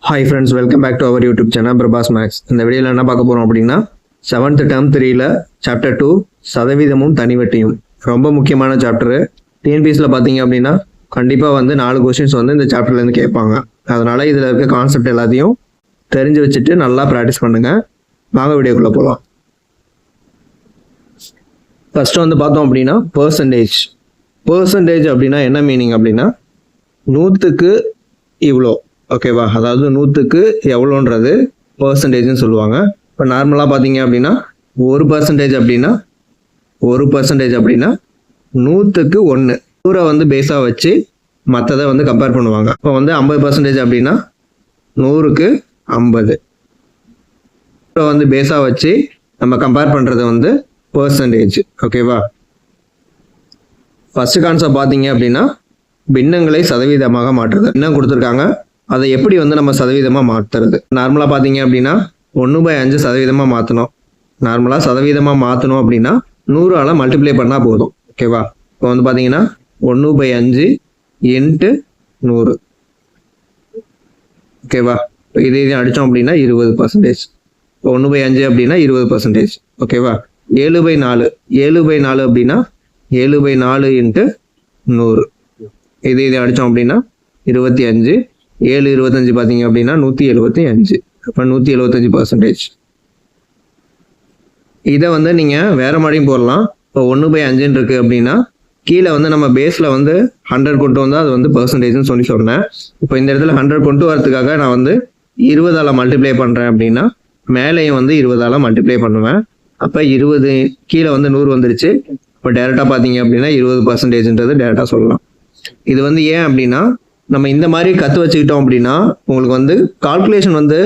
Hi friends, welcome back to our YouTube channel Prabhas Max. இந்த வீடியோல என்ன பார்க்க போறோம் அப்படின்னா 7th term 3ல chapter 2 சதவீதமும் தனிவட்டியும் ரொம்ப முக்கியமான சாப்டர். டிஎன்பிஎஸ்ல பாத்தீங்க அப்படின்னா கண்டிப்பா வந்து 4 क्वेश्चंस வந்து இந்த சாப்டர்ல இருந்து கேட்பாங்க. அதனால இதுல இருக்க கான்செப்ட் எல்லாத்தையும் தெரிஞ்சு வச்சுட்டு நல்லா பிராக்டிஸ் பண்ணுங்க. வாங்க வீடியோக்குள்ள போலாம். ஃபர்ஸ்ட் வந்து பார்த்தோம் அப்படின்னா பெர்சன்டேஜ் அப்படின்னா என்ன மீனிங் அப்படின்னா 100க்கு இவ்வளோ, ஓகேவா? அதாவது 100க்கு எவ்வளோன்றது பர்சன்டேஜ்னு சொல்லுவாங்க. இப்போ நார்மலாக பார்த்தீங்க அப்படின்னா 1% அப்படின்னா 100க்கு 1 100 வந்து பேஸாக வச்சு மற்றதை வந்து கம்பேர் பண்ணுவாங்க. இப்போ வந்து 50% அப்படின்னா 100க்கு 50 வந்து பேஸாக வச்சு நம்ம கம்பேர் பண்ணுறது வந்து பர்சன்டேஜ், ஓகேவா? ஃபர்ஸ்ட் கான்செப்ட் பார்த்தீங்க அப்படின்னா பின்னங்களை சதவீதமாக மாற்றுறது. பின்னம் கொடுத்துருக்காங்க, அதை எப்படி வந்து நம்ம சதவீதமாக மாற்றுறது. நார்மலாக பார்த்தீங்க அப்படின்னா 1/5 சதவீதமாக மாற்றணும். நார்மலாக சதவீதமாக மாற்றணும் அப்படின்னா 100ஆல் மல்டிப்ளை பண்ணால் போதும், ஓகேவா? இப்போ வந்து பார்த்தீங்கன்னா 1/5 × 100, ஓகேவா? இப்போ இதே அடித்தோம் அப்படின்னா 20%. இப்போ 1/5 அப்படின்னா 20%, ஓகேவா? 7/4 அப்படின்னா 7/4 × 100. இதே அடித்தோம் அப்படின்னா 25. 7 25 பார்த்தீங்க அப்படின்னா 175. அப்போ 175%. இதை வந்து நீங்கள் வேறு மாதிரியும் போடலாம். இப்போ 1/5 இருக்குது அப்படின்னா கீழே வந்து நம்ம பேஸில் வந்து 100 கொண்டு வந்தால் அது வந்து பர்சன்டேஜ்னு சொன்னேன். இப்போ இந்த இடத்துல 100 கொண்டு வரதுக்காக நான் வந்து 20ஆல் மல்டிப்ளை பண்ணுறேன் அப்படின்னா மேலேயும் வந்து 20ஆல் மல்டிப்ளை பண்ணுவேன். அப்போ 20 கீழே வந்து 100 வந்துருச்சு. இப்போ டேரெக்டாக பார்த்தீங்க அப்படின்னா 20%ன்றது டேரெக்டாக சொல்லலாம். இது வந்து ஏன் அப்படின்னா நம்ம இந்த மாதிரி கற்று வச்சுக்கிட்டோம் அப்படின்னா உங்களுக்கு வந்து கால்குலேஷன் வந்து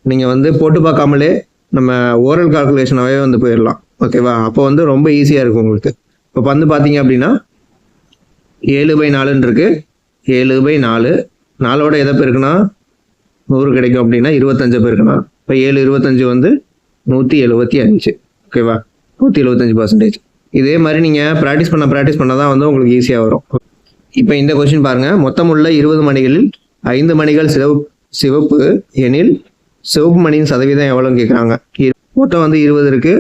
நீங்கள் வந்து போட்டு பார்க்காமலே நம்ம ஓரல் கால்குலேஷனாகவே வந்து போயிடலாம், ஓகேவா? அப்போ வந்து ரொம்ப ஈஸியாக இருக்கும் உங்களுக்கு. இப்போ வந்து பார்த்தீங்க அப்படின்னா 7/4 இருக்கு. 7/4 4ஓட எதை பேருக்குன்னா 100 கிடைக்கும் அப்படின்னா 25 பேருக்குன்னா இப்போ 7 25 வந்து 175, ஓகேவா? 175%. இதே மாதிரி நீங்கள் ப்ராக்டிஸ் பண்ண தான் வந்து உங்களுக்கு ஈஸியாக வரும். இப்போ இந்த கொஸ்டின் பாருங்க, மொத்தம் உள்ள 20 மணிகளில் 5 மணிகள் சிவப்பு எனில் சிவப்பு மணியின் சதவீதம் எவ்வளோன்னு கேட்குறாங்க. மொத்தம் வந்து 20 இருக்கு,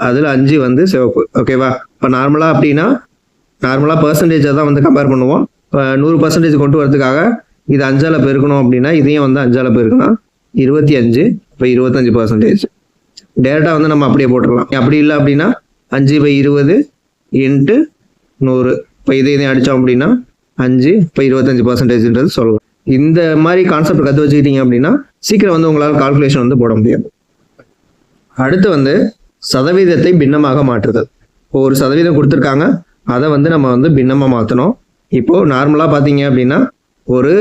அதில் 5 வந்து சிவப்பு, ஓகேவா? இப்போ நார்மலாக பர்சன்டேஜை தான் வந்து கம்பேர் பண்ணுவோம். இப்போ 100% கொண்டு வரதுக்காக இது 5ஆல் பெருக்கணும் அப்படின்னா இதையும் வந்து 5ஆல் பெருக்கணும். 25. இப்போ 25%. டேரெக்டாக வந்து நம்ம அப்படியே போட்டுடலாம். அப்படி இல்லை அப்படின்னா 5/20 × 100. இப்போ இதையும் அடித்தோம் அப்படின்னா 5. இப்போ 25%ன்றது சொல்லலாம். இந்த மாதிரி கான்செப்ட் கற்று வச்சுக்கிட்டீங்க அப்படின்னா சீக்கிரம் வந்து உங்களால் கால்குலேஷன் வந்து போட முடியாது. அடுத்து வந்து சதவீதத்தை பின்னமாக மாற்றுதல். இப்போ ஒரு சதவீதம் கொடுத்துருக்காங்க, அதை வந்து நம்ம வந்து பின்னமாக மாற்றணும். இப்போது நார்மலாக பார்த்தீங்க அப்படின்னா ஒரு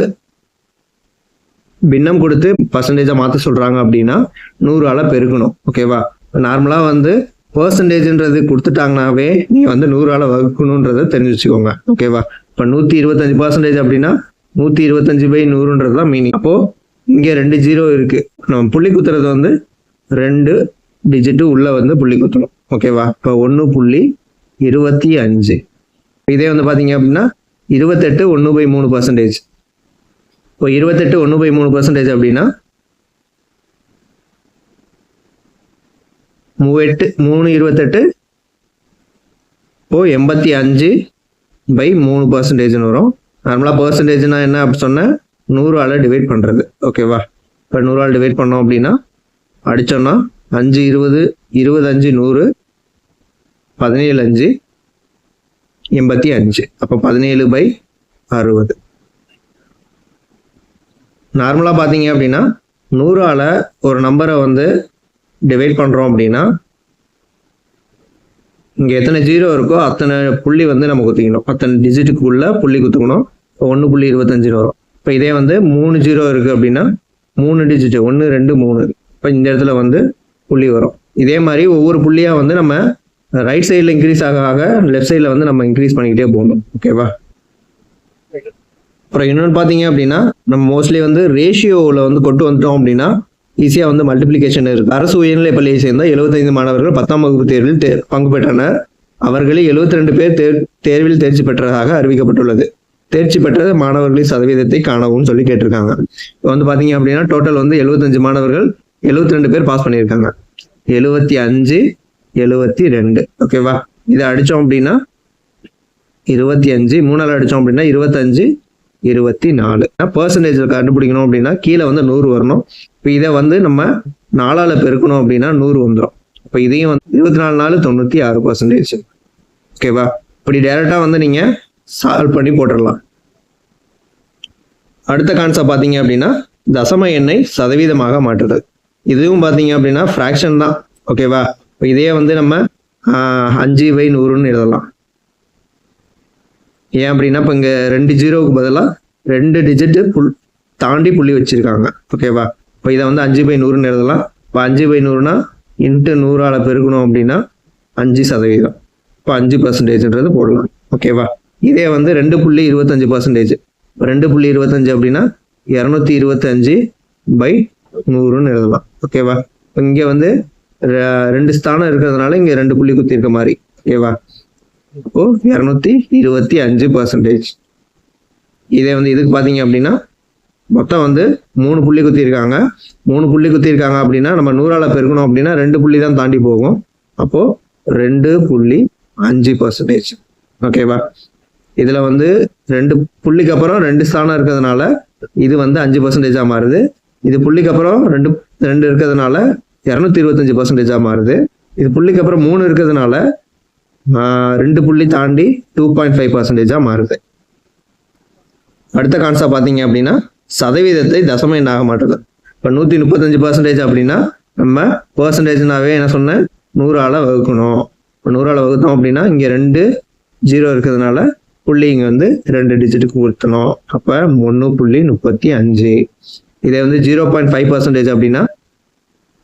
பின்னம் கொடுத்து பர்சன்டேஜாக மாற்ற சொல்கிறாங்க அப்படின்னா 100ஆல் பெருக்கணும், ஓகேவா? நார்மலாக வந்து பர்சன்டேஜ்ன்றது கொடுத்துட்டாங்கனாவே நீங்கள் வந்து 100ஆல் வகுக்கணுன்றதை தெரிஞ்சு வச்சுக்கோங்க, ஓகேவா? இப்போ 125% அப்படின்னா 125/100ன்றது தான் மீனிங். அப்போது இங்கே 2 0 இருக்குது. நம்ம புள்ளி குத்துறது வந்து 2 டிஜிட்டு உள்ளே வந்து புள்ளி குத்தணும், ஓகேவா? இப்போ 1.25. இதே வந்து பார்த்தீங்க அப்படின்னா 28 1/3%. இப்போ 28 1/3% அப்படின்னா 328 இப்போ 85/3%ன்னு வரும். நார்மலாக பர்சன்டேஜ்னா என்ன அப்படி சொன்னேன், 100ஆல் டிவைட் பண்ணுறது, ஓகேவா? இப்போ 100ஆல் டிவைட் பண்ணோம் அப்படின்னா அடித்தோன்னா 5 20 25 100 17 5 85. அப்போ 17/60. நார்மலாக பார்த்தீங்க அப்படின்னா 100ஆல் ஒரு நம்பரை வந்து டிவைட் பண்ணுறோம் அப்படின்னா இங்கே எத்தனை 0 இருக்கோ அத்தனை புள்ளி வந்து நம்ம குத்திக்கணும். அத்தனை டிஜிட்டுக்குள்ளே புள்ளி குத்துக்கணும். 1.25 வரும். இப்போ இதே வந்து 3 0 இருக்குது அப்படின்னா 3 டிஜிட்டு 1 2 3. இப்போ இந்த இடத்துல வந்து புள்ளி வரும். இதே மாதிரி ஒவ்வொரு புள்ளியாக வந்து நம்ம ரைட் சைடில் இன்க்ரீஸ் ஆக லெஃப்ட் சைடில் வந்து நம்ம இன்க்ரீஸ் பண்ணிக்கிட்டே போகணும், ஓகேவா? அப்புறம் இன்னொன்று பார்த்தீங்க அப்படின்னா நம்ம மோஸ்ட்லி வந்து ரேஷியோவில் வந்து கொண்டு வந்துட்டோம் அப்படின்னா ஈஸியாக வந்து மல்டிப்ளிகேஷன் இருக்குது. அரசு உயர்நிலைப் பள்ளியை சேர்ந்த 75 மாணவர்கள் 10ஆம் வகுப்பு தேர்வில் பங்கு பெற்றனர். அவர்களில் 72 பேர் தேர்வில் தேர்ச்சி பெற்றதாக அறிவிக்கப்பட்டுள்ளது. தேர்ச்சி பெற்ற மாணவர்களின் சதவீதத்தை காணவும் சொல்லி கேட்டிருக்காங்க. இப்போ வந்து பார்த்தீங்க அப்படின்னா டோட்டல் வந்து 75 மாணவர்கள் 72 பேர் பாஸ் பண்ணியிருக்காங்க. 75 72 ஓகேவா. இதை அடித்தோம் அப்படின்னா 25, 3ஆல் அடித்தோம் அப்படின்னா 25 24. பர்சன்டேஜில் கண்டுபிடிக்கணும் அப்படின்னா கீழே வந்து 100 வரணும். இப்போ இதை வந்து நம்ம 4ஆல் பெருக்கணும் அப்படின்னா 100 வந்துடும். இப்போ இதையும் வந்து 24 4 96%. ஓகேவா. இப்படி டைரெக்டாக வந்து நீங்கள் சால்வ் பண்ணி போட்டுடலாம். அடுத்த கான்செப்ட் பார்த்தீங்க அப்படின்னா தசம எண்ணை சதவீதமாக மாற்றுதல். இதுவும் பார்த்தீங்க அப்படின்னா ஃப்ராக்ஷன் தான். ஓகேவா. இப்போ இதையே வந்து நம்ம 5/100ன்னு எழுதலாம். ஏன் அப்படின்னா இப்போ இங்கே 2 ஜீரோவுக்கு பதிலாக 2 டிஜிட்டு தாண்டி புள்ளி வச்சுருக்காங்க. ஓகேவா. இப்போ இதை வந்து 5/100ன்னு எழுதலாம். இப்போ 5/100னா இன்ட்டு 100ஆல் பெருக்கணும் அப்படின்னா 5%. இப்போ 5%ன்றது போடலாம். ஓகேவா. இதே வந்து 2.25%. 2.25 அப்படின்னா 225/100ன்னு எழுதலாம். ஓகேவா. இப்போ இங்கே வந்து 2 ஸ்தானம் இருக்கிறதுனால இங்கே 2 புள்ளி குத்தி இருக்க மாதிரி. ஓகேவா. இப்போ 225%. இதே வந்து இதுக்கு பார்த்தீங்க அப்படின்னா மொத்தம் வந்து 3 புள்ளி குத்திருக்காங்க. 3 புள்ளி குத்திருக்காங்க அப்படின்னா நம்ம 100ஆல் பெருக்கணும் அப்படின்னா 2 புள்ளி தான் தாண்டி போகும். அப்போ 2.5%. ஓகேவா. இதுல வந்து 2 புள்ளிக்கு அப்புறம் 2 ஸ்தானம் இருக்கிறதுனால இது வந்து 5%ஆக மாறுது. இது புள்ளிக்கு அப்புறம் 2 இருக்கிறதுனால 225%ஆக மாறுது. இது புள்ளிக்கு அப்புறம் 3 இருக்கிறதுனால 2 புள்ளி தாண்டி 2.5%ஆக மாறுது. அடுத்த கான்செப்ட் பார்த்தீங்க அப்படின்னா சதவீதத்தை தசம எண்ணாக மாற்றுது. இப்போ 135% அப்படின்னா நம்ம பர்சன்டேஜ்னாவே என்ன சொன்னேன், 100ஆல் வகுக்கணும். இப்போ 100ஆல் வகுத்தோம் அப்படின்னா இங்கே 2 ஜீரோ இருக்கிறதுனால புள்ளி இங்கே வந்து 2 டிஜிட்டுக்கு கொடுத்தணும். அப்போ 1.35. இதை வந்து 0.5% அப்படின்னா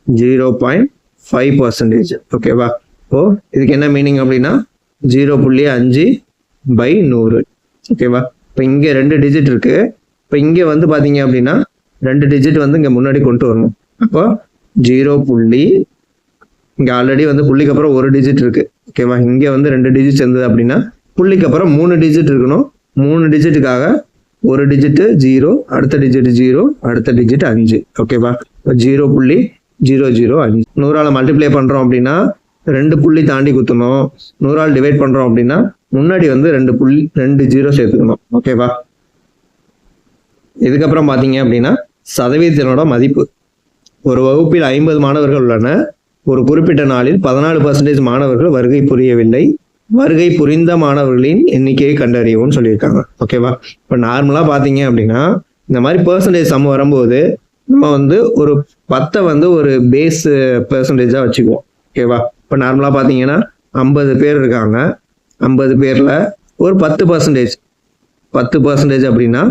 0.5%. ஓகேவா. இப்போ இதுக்கு என்ன மீனிங் அப்படின்னா 0.5/100. ஓகேவா. இப்போ இங்கே 2 டிஜிட் இருக்கு. இப்போ இங்கே வந்து பார்த்தீங்க அப்படின்னா 2 டிஜிட் வந்து இங்கே முன்னாடி கொண்டு வரணும். அப்போ 0. இங்கே ஆல்ரெடி வந்து புள்ளிக்கு அப்புறம் 1 டிஜிட் இருக்கு. ஓகேவா. இங்கே வந்து 2 டிஜிட் இருந்தது அப்படின்னா புள்ளிக்கு அப்புறம் 3 டிஜிட் இருக்கணும். 3 டிஜிட்டுக்காக 1 டிஜிட் 0, அடுத்த டிஜிட் 0, அடுத்த டிஜிட் 5. ஓகேவா. 0.005. 100ஆல் மல்டிப்ளை பண்ணுறோம் அப்படின்னா 2 புள்ளி தாண்டி குத்தணும். 100ஆல் டிவைட் பண்ணுறோம் அப்படின்னா முன்னாடி வந்து 2 ஜீரோ சேர்த்துக்கணும். ஓகேவா. இதுக்கப்புறம் பார்த்தீங்க அப்படின்னா சதவீதத்தினோட மதிப்பு. ஒரு வகுப்பில் 50 மாணவர்கள் உள்ளன. ஒரு குறிப்பிட்ட நாளில் 14% மாணவர்கள் வருகை புரியவில்லை. வருகை புரிந்த மாணவர்களின் எண்ணிக்கையை கண்டறியவும் சொல்லியிருக்காங்க. ஓகேவா. இப்போ நார்மலாக பார்த்தீங்க அப்படின்னா இந்த மாதிரி பர்சன்டேஜ் சம் வரும்போது நம்ம வந்து ஒரு 10 வந்து ஒரு பேஸ் பெர்சன்டேஜாக வச்சுக்குவோம். ஓகேவா. இப்போ நார்மலாக பார்த்தீங்கன்னா 50 பேர் இருக்காங்க. 50 பேரில் ஒரு 10% அப்படின்னா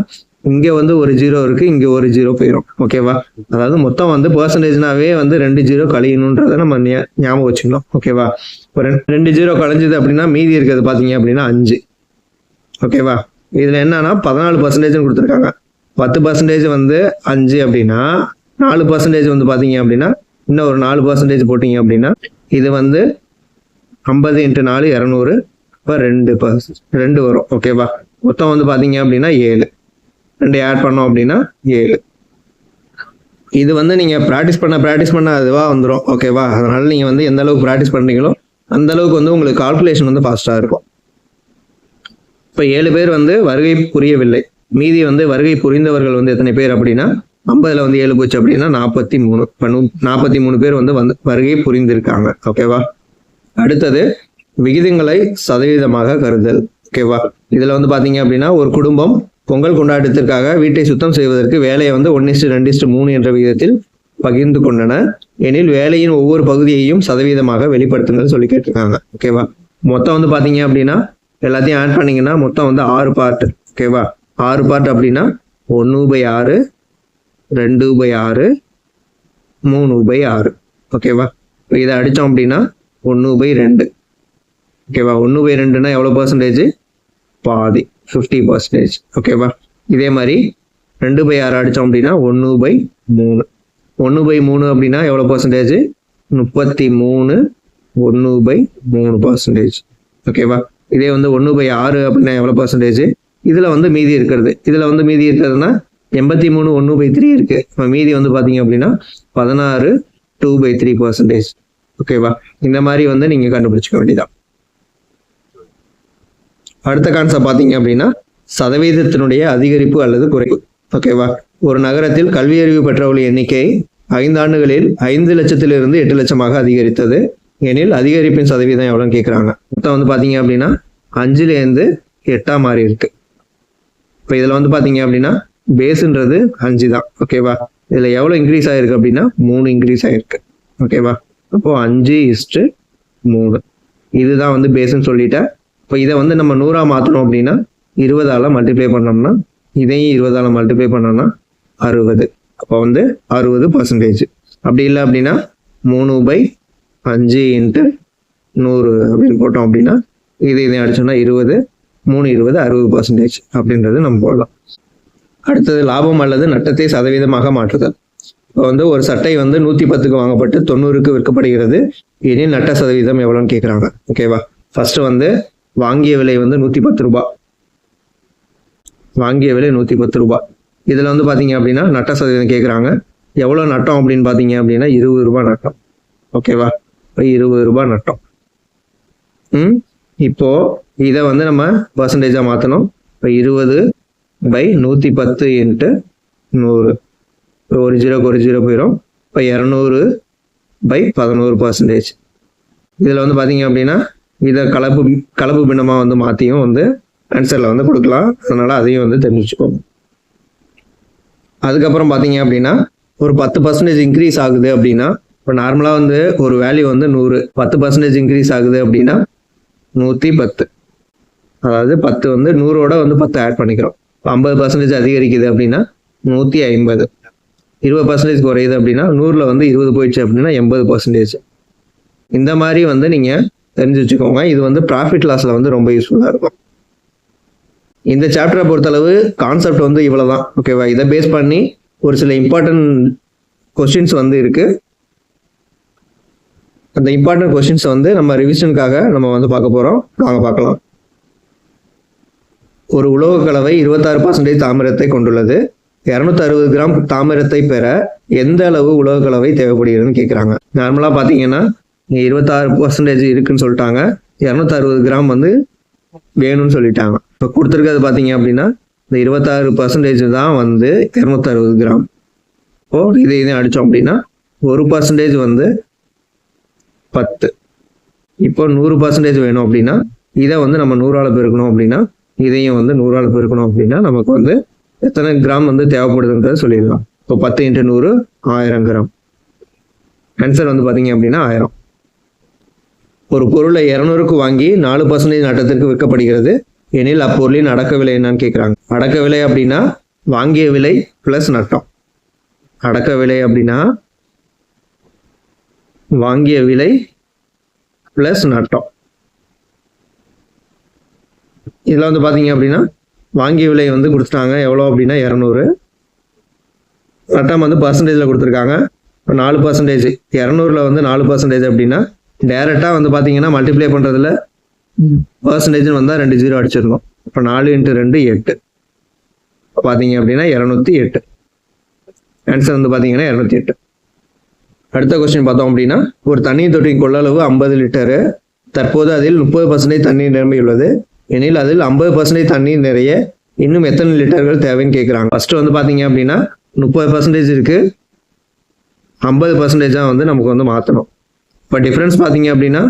இங்கே வந்து ஒரு ஜீரோ இருக்குது, இங்கே ஒரு ஜீரோ போயிடும். ஓகேவா. அதாவது மொத்தம் வந்து பர்சன்டேஜ்னாவே வந்து 2 ஜீரோ கழியணுன்றதை நம்ம ஞாபகம் வச்சுக்கணும். ஓகேவா. இப்போ 2 ஜீரோ கழிஞ்சது அப்படின்னா மீதி இருக்கிறது பார்த்தீங்க அப்படின்னா 5. ஓகேவா. இதில் என்னன்னா 14% கொடுத்துருக்காங்க. 10% வந்து 5 அப்படின்னா 4% வந்து பார்த்தீங்க அப்படின்னா இன்னும் ஒரு 4% போட்டிங்க அப்படின்னா இது வந்து 50 × 4 200. இப்போ 2 வரும். ஓகேவா. மொத்தம் வந்து பார்த்தீங்க அப்படின்னா 7. 2 ஆட் பண்ணோம் அப்படின்னா 7. இது வந்து நீங்கள் ப்ராக்டிஸ் பண்ண அதுவாக வந்துடும். ஓகேவா. அதனால நீங்கள் வந்து எந்த அளவுக்கு ப்ராக்டிஸ் பண்ணுறீங்களோ அந்த அளவுக்கு வந்து உங்களுக்கு கால்குலேஷன் வந்து ஃபாஸ்ட்டாக இருக்கும். இப்போ 7 பேர் வந்து வருகை புரியவில்லை. மீதி வந்து வருகை புரிந்தவர்கள் வந்து எத்தனை பேர் அப்படின்னா 50ல் வந்து 7 போச்சு அப்படின்னா 43. இப்போ 43 பேர் வந்து வருகை புரிந்திருக்காங்க. ஓகேவா. அடுத்தது விகிதங்களை சதவீதமாக கருதல். ஓகேவா. இதில் வந்து பார்த்தீங்க அப்படின்னா ஒரு குடும்பம் பொங்கல் கொண்டாட்டத்திற்காக வீட்டை சுத்தம் செய்வதற்கு வேலையை வந்து 1:2:3 என்ற விகிதத்தில் பகிர்ந்து கொண்டன எனில் வேலையின் ஒவ்வொரு பகுதியையும் சதவீதமாக வெளிப்படுத்துங்கள் சொல்லி கேட்டிருக்காங்க. ஓகேவா. மொத்தம் வந்து பார்த்தீங்க அப்படின்னா எல்லாத்தையும் ஆட் பண்ணிங்கன்னா மொத்தம் வந்து 6 பார்ட். ஓகேவா. 6 பார்ட் அப்படின்னா 1/6, 2/6, 3/6. ஓகேவா. இப்போ இதை அடித்தோம் அப்படின்னா 1/2. ஓகேவா. 1/2னா எவ்வளோ பர்சன்டேஜ்? பாதி, 50%. ஓகேவா. இதே மாதிரி 2/6 அடித்தோம் அப்படின்னா 1/3. 1/3 அப்படின்னா எவ்வளோ பர்சன்டேஜ்? 33. 1/3%. ஓகேவா. இதே வந்து 1/6 அப்படின்னா எவ்வளோ பர்சன்டேஜ்? இதில் வந்து மீதி இருக்கிறதுனா 83 1/3 இருக்குது. இப்போ மீதி வந்து பார்த்தீங்க அப்படின்னா 16 2/3%. ஓகேவா? இந்த மாதிரி வந்து நீங்கள் கண்டுபிடிச்சிக்க வேண்டியதான். அடுத்த கான்செப்ட் பார்த்தீங்க அப்படின்னா சதவீதத்தினுடைய அதிகரிப்பு அல்லது குறைவு. ஓகேவா? ஒரு நகரத்தில் கல்வியறிவு பெற்றவர்களின் எண்ணிக்கை 5 ஆண்டுகளில் 5 லட்சத்திலிருந்து 8 லட்சமாக அதிகரித்தது எனில் அதிகரிப்பின் சதவீதம் எவ்வளோன்னு கேட்குறாங்க. மொத்தம் வந்து பார்த்தீங்க அப்படின்னா 5லேருந்து 8 மாறி இருக்கு. இப்போ இதில் வந்து பார்த்தீங்க அப்படின்னா பேஸுன்றது 5 தான். ஓகேவா? இதில் எவ்வளோ இன்க்ரீஸ் ஆகிருக்கு அப்படின்னா 3 இன்க்ரீஸ் ஆகிருக்கு. ஓகேவா? அப்போது 5:3 இதுதான் வந்து பேஸுன்னு சொல்லிட்டேன். இப்போ இதை வந்து நம்ம 100ஆக மாற்றணும் அப்படின்னா 20ஆல் மல்டிப்ளை பண்ணோம்னா இதையும் 20ஆல் மல்டிப்ளை பண்ணோம்னா 60. அப்போ வந்து 60%. அப்படி இல்லை அப்படின்னா 3/5 × 100 அப்படின்னு போட்டோம் அப்படின்னா இதை அடிச்சோம்னா 20 3 20 60% அப்படின்றது நம்ம போடலாம். அடுத்தது லாபம் அல்லது நட்டத்தை சதவீதமாக மாற்றுதல். இப்போ வந்து ஒரு சட்டை வந்து 110க்கு வாங்கப்பட்டு 90க்கு விற்கப்படுகிறது எனில் நட்ட சதவீதம் எவ்வளோன்னு கேட்குறாங்க. ஓகேவா? ஃபர்ஸ்ட் வந்து வாங்கிய விலை வந்து 110 ரூபாய். வாங்கிய விலை 110 ரூபாய். இதில் வந்து பார்த்தீங்க அப்படின்னா நட்ட சதவீதம் கேட்குறாங்க. எவ்வளோ நட்டம் அப்படின்னு பார்த்தீங்க அப்படின்னா 20 ரூபாய் நட்டம். ஓகேவா? இப்போ 20 ரூபாய் நட்டம். இப்போ இதை வந்து நம்ம பர்சன்டேஜாக மாற்றணும். இப்போ 20/110 × 100. ஒரு ஜீரோ போயிடும். இப்போ 200/11%. இதில் வந்து பார்த்தீங்க அப்படின்னா இதை கலப்பு பின்னமாக வந்து மாற்றியும் வந்து ஆன்சரில் வந்து கொடுக்கலாம். அதனால் அதையும் வந்து தெரிஞ்சுக்கோங்க. அதுக்கப்புறம் பார்த்தீங்க அப்படின்னா ஒரு 10% இன்க்ரீஸ் ஆகுது அப்படின்னா இப்போ நார்மலாக வந்து ஒரு வேல்யூ வந்து 100 10% இன்க்ரீஸ் ஆகுது அப்படின்னா 110. அதாவது 10 வந்து 100ஓட வந்து 10 ஆட் பண்ணிக்கிறோம். 50% அதிகரிக்குது அப்படின்னா 150. 20% குறையுது அப்படின்னா 100ல் வந்து 20 போயிடுச்சு அப்படின்னா 80%. இந்த மாதிரி வந்து நீங்கள் தெரிஞ்சு வச்சுக்கோங்க. இது வந்து ப்ராஃபிட் லாஸில் வந்து ரொம்ப யூஸ்ஃபுல்லாக இருக்கும். இந்த சாப்டரை பொறுத்தளவு கான்செப்ட் வந்து இவ்வளோ தான். ஓகேவா? இதை பேஸ் பண்ணி ஒரு சில இம்பார்ட்டன்ட் கொஸ்டின்ஸ் வந்து இருக்குது. அந்த இம்பார்ட்டன்ட் கொஸ்டின்ஸ் வந்து நம்ம ரிவிஷனுக்காக நம்ம வந்து பார்க்க போகிறோம். வாங்க பார்க்கலாம். ஒரு உலோக கலவை 26% தாமிரத்தை கொண்டுள்ளது. 260 கிராம் தாமிரத்தை பெற எந்த அளவு உலோக கலவை தேவைப்படுகிறதுன்னு கேட்குறாங்க. நார்மலாக பார்த்தீங்கன்னா 26% இருக்குன்னு சொல்லிட்டாங்க. 260 கிராம் வந்து வேணும்னு சொல்லிட்டாங்க. இப்போ கொடுத்துருக்கிறது பார்த்தீங்க அப்படின்னா இந்த 26% தான் வந்து 260 கிராம். இப்போது இதையும் அடித்தோம் அப்படின்னா 1% வந்து 10. இப்போ 100% வேணும் அப்படின்னா இதை வந்து நம்ம 100ஆல் பெருக்கணும் அப்படின்னா இதையும் வந்து 100ஆல் பெருக்கணும் அப்படின்னா நமக்கு வந்து எத்தனை கிராம் வந்து தேவைப்படுதுன்றதை சொல்லிடலாம். இப்போ 10 × 100 1000 கிராம். ஆன்சர் வந்து பார்த்தீங்க அப்படின்னா 1000. ஒரு பொருளை 200க்கு வாங்கி 4% நட்டத்திற்கு விற்கப்படுகிறது எனில் அப்பொருளின் அடக்க விலை என்னன்னு கேட்குறாங்க. அடக்க விலை அப்படின்னா வாங்கிய விலை ப்ளஸ் நட்டம். அடக்க விலை அப்படின்னா வாங்கிய விலை ப்ளஸ் நட்டம். இதில் வந்து பார்த்தீங்க அப்படின்னா வாங்கிய விலை வந்து கொடுத்துட்டாங்க எவ்வளோ அப்படின்னா 200. நட்டம் வந்து பர்சன்டேஜில் கொடுத்துருக்காங்க. இப்போ 4%. 200ல் வந்து 4% அப்படின்னா டேரெக்டாக வந்து பார்த்தீங்கன்னா மல்டிப்ளை பண்ணுறதுல பர்சன்டேஜ்னு வந்தால் 2 0 அடிச்சிருந்தோம். இப்போ 4 × 2 8. இப்போ பார்த்தீங்க அப்படின்னா 208. ஆன்சர் வந்து பார்த்தீங்கன்னா 208. அடுத்த கொஸ்டின் பார்த்தோம் அப்படின்னா ஒரு தண்ணீர் தொட்டியின் கொள்ளளவு 50 லிட்டரு. தற்போது அதில் 30% தண்ணீர் நிரம்பியுள்ளது எனில் அதில் 50% தண்ணீர் நிறைய இன்னும் எத்தனை லிட்டர்கள் தேவைன்னு கேட்குறாங்க. ஃபர்ஸ்ட் வந்து பார்த்தீங்க அப்படின்னா 30% இருக்குது. 50% வந்து நமக்கு வந்து மாற்றணும். இப்போ டிஃப்ரென்ஸ் பார்த்தீங்க அப்படின்னா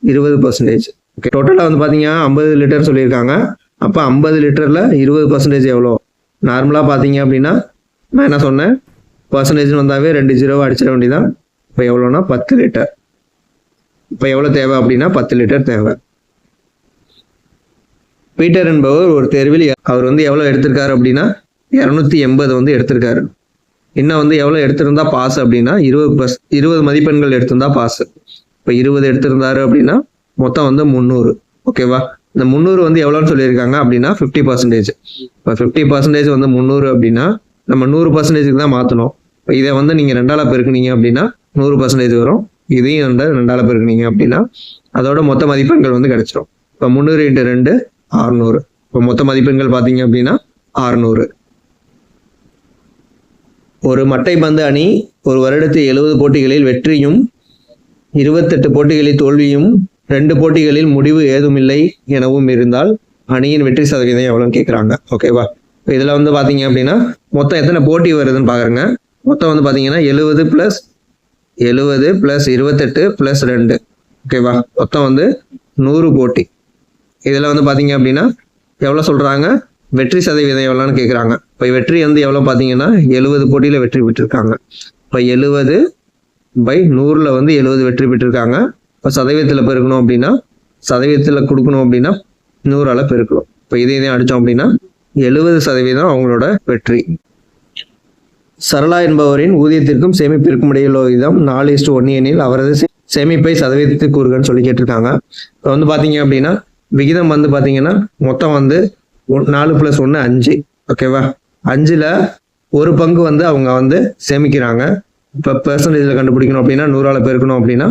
20%. ஓகே, டோட்டலாக வந்து பார்த்தீங்கன்னா 50 லிட்டர் சொல்லியிருக்காங்க. அப்போ 50 லிட்டரில் 20% எவ்வளோ? நார்மலாக பார்த்தீங்க அப்படின்னா நான் என்ன சொன்னேன், பர்சன்டேஜ்னு வந்தாவே 2 0 அடிச்சிட வேண்டியதான். இப்போ எவ்வளோனா 10 லிட்டர். இப்போ எவ்வளோ தேவை அப்படின்னா 10 லிட்டர் தேவை. பீட்டர் என்பவர் ஒரு தேர்வில் அவர் வந்து எவ்வளோ எடுத்திருக்காரு அப்படின்னா 280 வந்து எடுத்திருக்காரு. இன்னும் வந்து எவ்வளோ எடுத்திருந்தா பாஸ் அப்படின்னா 20 மதிப்பெண்கள் எடுத்திருந்தா பாஸ். இப்போ 20 எடுத்திருந்தாரு அப்படின்னா மொத்தம் வந்து 300. ஓகேவா? இந்த 300 வந்து எவ்வளோன்னு சொல்லியிருக்காங்க அப்படின்னா 50%. இப்போ 50% வந்து 300 அப்படின்னா நம்ம 100%க்கு தான் மாற்றணும். இப்போ இதை வந்து நீங்கள் 2ஆல் பெருக்குனீங்க அப்படின்னா 100% வரும். இதையும் 2ஆல் பெருக்குனீங்க அப்படின்னா அதோட மொத்த மதிப்பெண்கள் வந்து கிடைச்சிரும். இப்போ 300 × 2 600. இப்போ மொத்த மதிப்பெண்கள் பார்த்தீங்க அப்படின்னா 600. ஒரு மட்டைப்பந்து அணி ஒரு வருடத்தில் 70 போட்டிகளில் வெற்றியும் 28 போட்டிகளில் தோல்வியும் 2 போட்டிகளில் முடிவு ஏதுமில்லை எனவும் இருந்தால் அணியின் வெற்றி சதவீதம் எவ்வளோன்னு கேட்குறாங்க. ஓகேவா? இதில் வந்து பார்த்தீங்க அப்படின்னா மொத்தம் எத்தனை போட்டி வருதுன்னு பார்க்குறேங்க. மொத்தம் வந்து பார்த்தீங்கன்னா 70 + 28 + 2. ஓகேவா? மொத்தம் வந்து 100 போட்டி. இதில் வந்து பார்த்தீங்க அப்படின்னா எவ்வளோ சொல்கிறாங்க, வெற்றி சதவீதம் எவ்வளோன்னு கேட்குறாங்க. இப்போ வெற்றி வந்து எவ்வளோ பார்த்தீங்கன்னா 70 போட்டியில் வெற்றி பெற்றிருக்காங்க. இப்போ 70/100 வந்து 70 வெற்றி பெற்றிருக்காங்க. இப்போ சதவீதத்தில் பெருக்கணும் அப்படின்னா சதவீதத்தில் கொடுக்கணும் அப்படின்னா 100ஆல் பெருக்கணும். இப்போ இதையும் அடித்தோம் அப்படின்னா 70% அவங்களோட வெற்றி. சரளா என்பவரின் ஊதியத்திற்கும் சேமிப்பிற்கும் இடையிலுள்ள விகிதம் 4:1 எனில் அவரது சேமிப்பை சதவீதத்துக்கு கூறுகன்னு சொல்லி கேட்டிருக்காங்க. இப்போ வந்து பார்த்தீங்க அப்படின்னா விகிதம் வந்து பார்த்தீங்கன்னா மொத்தம் வந்து 4 + 1 5. ஓகேவா? 5ல் ஒரு பங்கு வந்து அவங்க வந்து சேமிக்கிறாங்க. இப்போ பெர்சன்டேஜில் கண்டுபிடிக்கணும் அப்படின்னா 100ஆல் பெருக்கணும் அப்படின்னா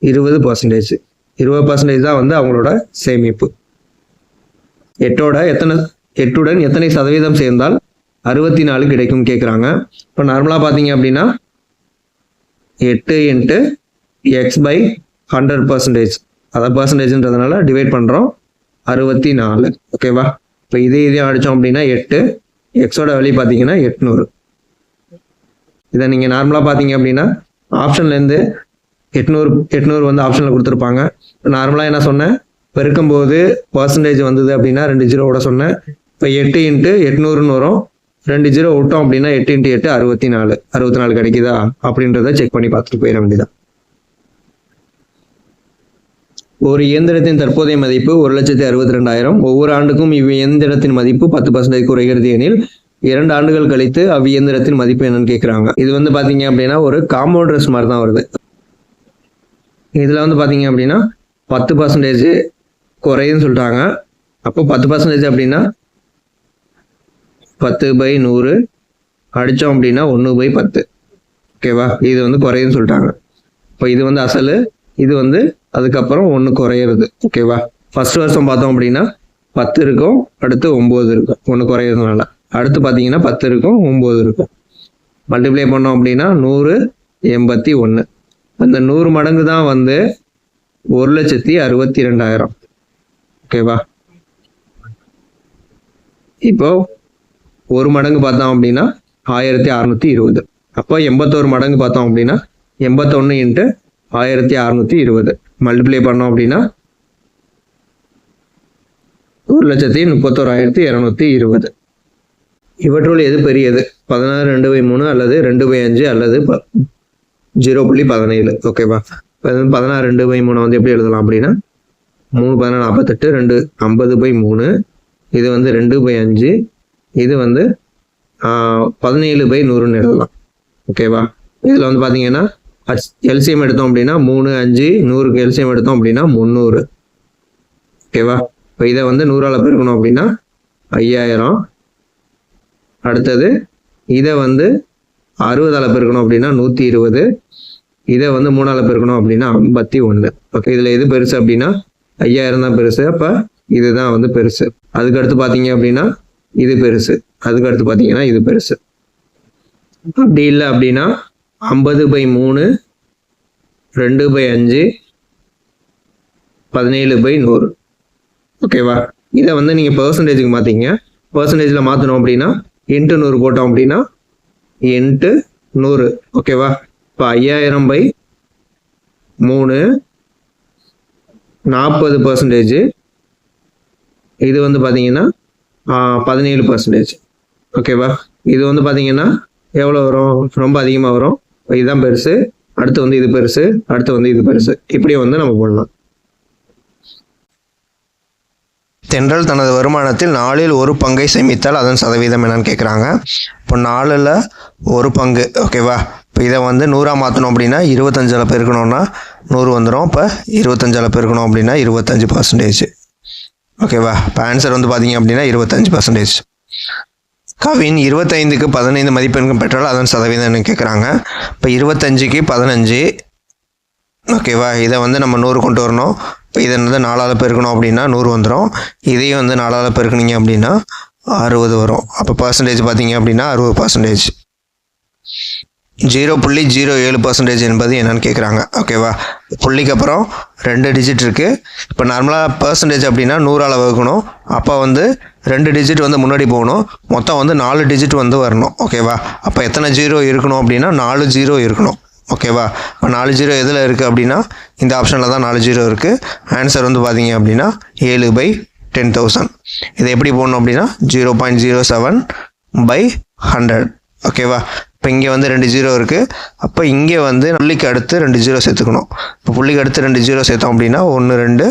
20%. 20% தான் வந்து அவங்களோட சேமிப்பு. 8உடன் எத்தனை சதவீதம் சேர்ந்தால் 64 கிடைக்கும் கேட்குறாங்க. இப்போ நார்மலாக பார்த்தீங்க அப்படின்னா 8 × x/100%, அதாவது பர்சன்டேஜ்ன்றதுனால டிவைட் பண்ணுறோம் 64. ஓகேவா? இப்போ இதையும் அடித்தோம் அப்படின்னா 8, எக்ஸோட வேல்யூ பார்த்தீங்கன்னா 800. இதை நீங்கள் நார்மலாக பார்த்தீங்க அப்படின்னா ஆப்ஷன்லேருந்து 800 வந்து ஆப்ஷனில் கொடுத்துருப்பாங்க. நார்மலாக என்ன சொன்னேன், பெருக்கும்போது பர்சன்டேஜ் வந்தது அப்படின்னா 2 ஜீரோவோட சொன்னேன். இப்போ 8 × 800ன்னு வரும். 2 ஜீரோ விட்டோம் அப்படின்னா 8 × 8 64 கிடைக்குதா அப்படின்றத செக் பண்ணி பார்த்துட்டு போயிட வேண்டியதான். ஒரு இயந்திரத்தின் தற்போதைய மதிப்பு 1,62,000. ஒவ்வொரு ஆண்டுக்கும் இவ்வியந்திரத்தின் மதிப்பு 10% குறைகிறது எனில் 2 ஆண்டுகள் கழித்து அவ்வியந்திரத்தின் மதிப்பு என்னன்னு கேட்குறாங்க. இது வந்து பார்த்தீங்க அப்படின்னா ஒரு காம்பவுண்டர்ஸ் மாதிரி தான் வருது. இதில் வந்து பார்த்தீங்க அப்படின்னா 10% குறையுதுன்னு சொல்லிட்டாங்க. அப்போ 10% அப்படின்னா 10/100 அடித்தோம் அப்படின்னா 1/10. ஓகேவா? இது வந்து குறையுதுன்னு சொல்லிட்டாங்க. இப்போ இது வந்து அசல், இது வந்து அதுக்கப்புறம் 1 குறையிறது. ஓகேவா? ஃபர்ஸ்ட் வருஷம் பார்த்தோம் அப்படின்னா 10 இருக்கும், அடுத்து 9 இருக்கும், 1 குறையிறதுனால. அடுத்து பார்த்தீங்கன்னா 10 இருக்கும், 9 இருக்கும். மல்டிப்ளை பண்ணோம் அப்படின்னா 181. அந்த 100 மடங்கு தான் வந்து 1,62,000. ஓகேவா? இப்போ 1 மடங்கு பார்த்தோம் அப்படின்னா 1620. அப்போ 81 மடங்கு பார்த்தோம் அப்படின்னா 81 × 1620 மல்டிப்ளை பண்ணோம் அப்படின்னா 1,31,220. இவற்றுள் எது பெரியது? 16/2/3 அல்லது 2/5 அல்லது 0.17. ஓகேவா? இப்போ 16/2/3 வந்து எப்படி எழுதலாம் அப்படின்னா 3 × 14 = 2 50/3. இது வந்து 2/5. இது வந்து 17/100ன்னு எழுதலாம். ஓகேவா? இதில் வந்து பார்த்தீங்கன்னா எல்சிஎம் எடுத்தோம் அப்படின்னா 3, 5, 100க்கு எல்சிஎம் எடுத்தோம் அப்படின்னா 300. ஓகேவா? இப்போ இதை வந்து 100ஆல் பெருக்கணும் அப்படின்னா 5000. அடுத்தது இதை வந்து 60ஆல் பெருக்கணும் அப்படின்னா 120. இதை வந்து 3ஆல் பெருக்கணும் அப்படின்னா 51. ஓகே, இதில் எது பெருசு அப்படின்னா 5000 தான் பெருசு. அப்போ இதுதான் வந்து பெருசு. அதுக்கடுத்து பார்த்தீங்க அப்படின்னா இது பெருசு. அதுக்கடுத்து பார்த்தீங்கன்னா இது பெருசு. அப்படி இல்லை அப்படின்னா 50/3, 2/5, 17/100. ஓகேவா? இதை வந்து நீங்கள் பெர்சன்டேஜுக்கு மாற்றிங்க. பெர்சன்டேஜில் மாற்றணும் அப்படின்னா × 100 போட்டோம் அப்படின்னா × 100. ஓகேவா? இப்போ 5000/3 40%. இது வந்து பார்த்தீங்கன்னா 17%. ஓகேவா? இது வந்து பார்த்தீங்கன்னா எவ்வளோ வரும்? ரொம்ப அதிகமாக வரும். இதுதான் பெருசு, அடுத்து வந்து இது பெருசு, அடுத்து வந்து இது பெருசு. இப்படியே வந்து நம்ம போடலாம். தென்றல் தனது வருமானத்தில் 4ல் 1 பங்கை சேமித்தால் அதன் சதவீதம் என்னன்னு கேட்குறாங்க. இப்போ 4ல் 1 பங்கு. ஓகேவா? இப்போ இதை வந்து 100ஆக மாற்றணும் அப்படின்னா 25ஆல் பெருக்கணும்னா 100 வந்துடும். இப்போ 25ஆல் பெருக்கணும் அப்படின்னா 25%. ஓகேவா? இப்போ ஆன்சர் வந்து பார்த்தீங்க அப்படின்னா 25%. கவின் 25க்கு 15 மதிப்பெண்கள் பெற்றால் அதன் சதவீதம் என்ன கேட்குறாங்க. இப்போ 25க்கு 15. ஓகேவா? இதை வந்து நம்ம 100 கொண்டு வரணும். இதை வந்து 4ஆல் பெருக்கணும் அப்படின்னா 100 வந்துடும். இதையும் வந்து 4ஆல் பெருக்குனீங்க அப்படின்னா 60 வரும். அப்போ பர்சன்டேஜ் பார்த்தீங்க அப்படின்னா 60%. 0.07% என்பது என்னன்னு கேட்குறாங்க. ஓகேவா, புள்ளிக்கு அப்புறம் 2 டிஜிட் இருக்குது. இப்போ நார்மலாக பர்சன்டேஜ் அப்படின்னா 100ஆல் வகுக்கணும். அப்போ வந்து 2 டிஜிட் வந்து முன்னாடி போகணும். மொத்தம் வந்து 4 டிஜிட் வந்து வரணும். ஓகேவா, அப்போ எத்தனை 0 இருக்கணும் அப்படின்னா 4 0 இருக்கணும். ஓகேவா, இப்போ 4 0 எதில் இருக்குது அப்படின்னா இந்த ஆப்ஷனில் தான் 4 0 இருக்குது. ஆன்சர் வந்து பார்த்தீங்க அப்படின்னா 7/10,000. இதை எப்படி போடணும் அப்படின்னா 0.07/100. ஓகேவா, இப்போ இங்கே வந்து 2 0 இருக்குது. அப்போ இங்கே வந்து புள்ளிக்கு அடுத்து 2 0 சேர்த்துக்கணும். இப்போ புள்ளிக்கு அடுத்து 2 0 சேர்த்தோம் அப்படின்னா 1 2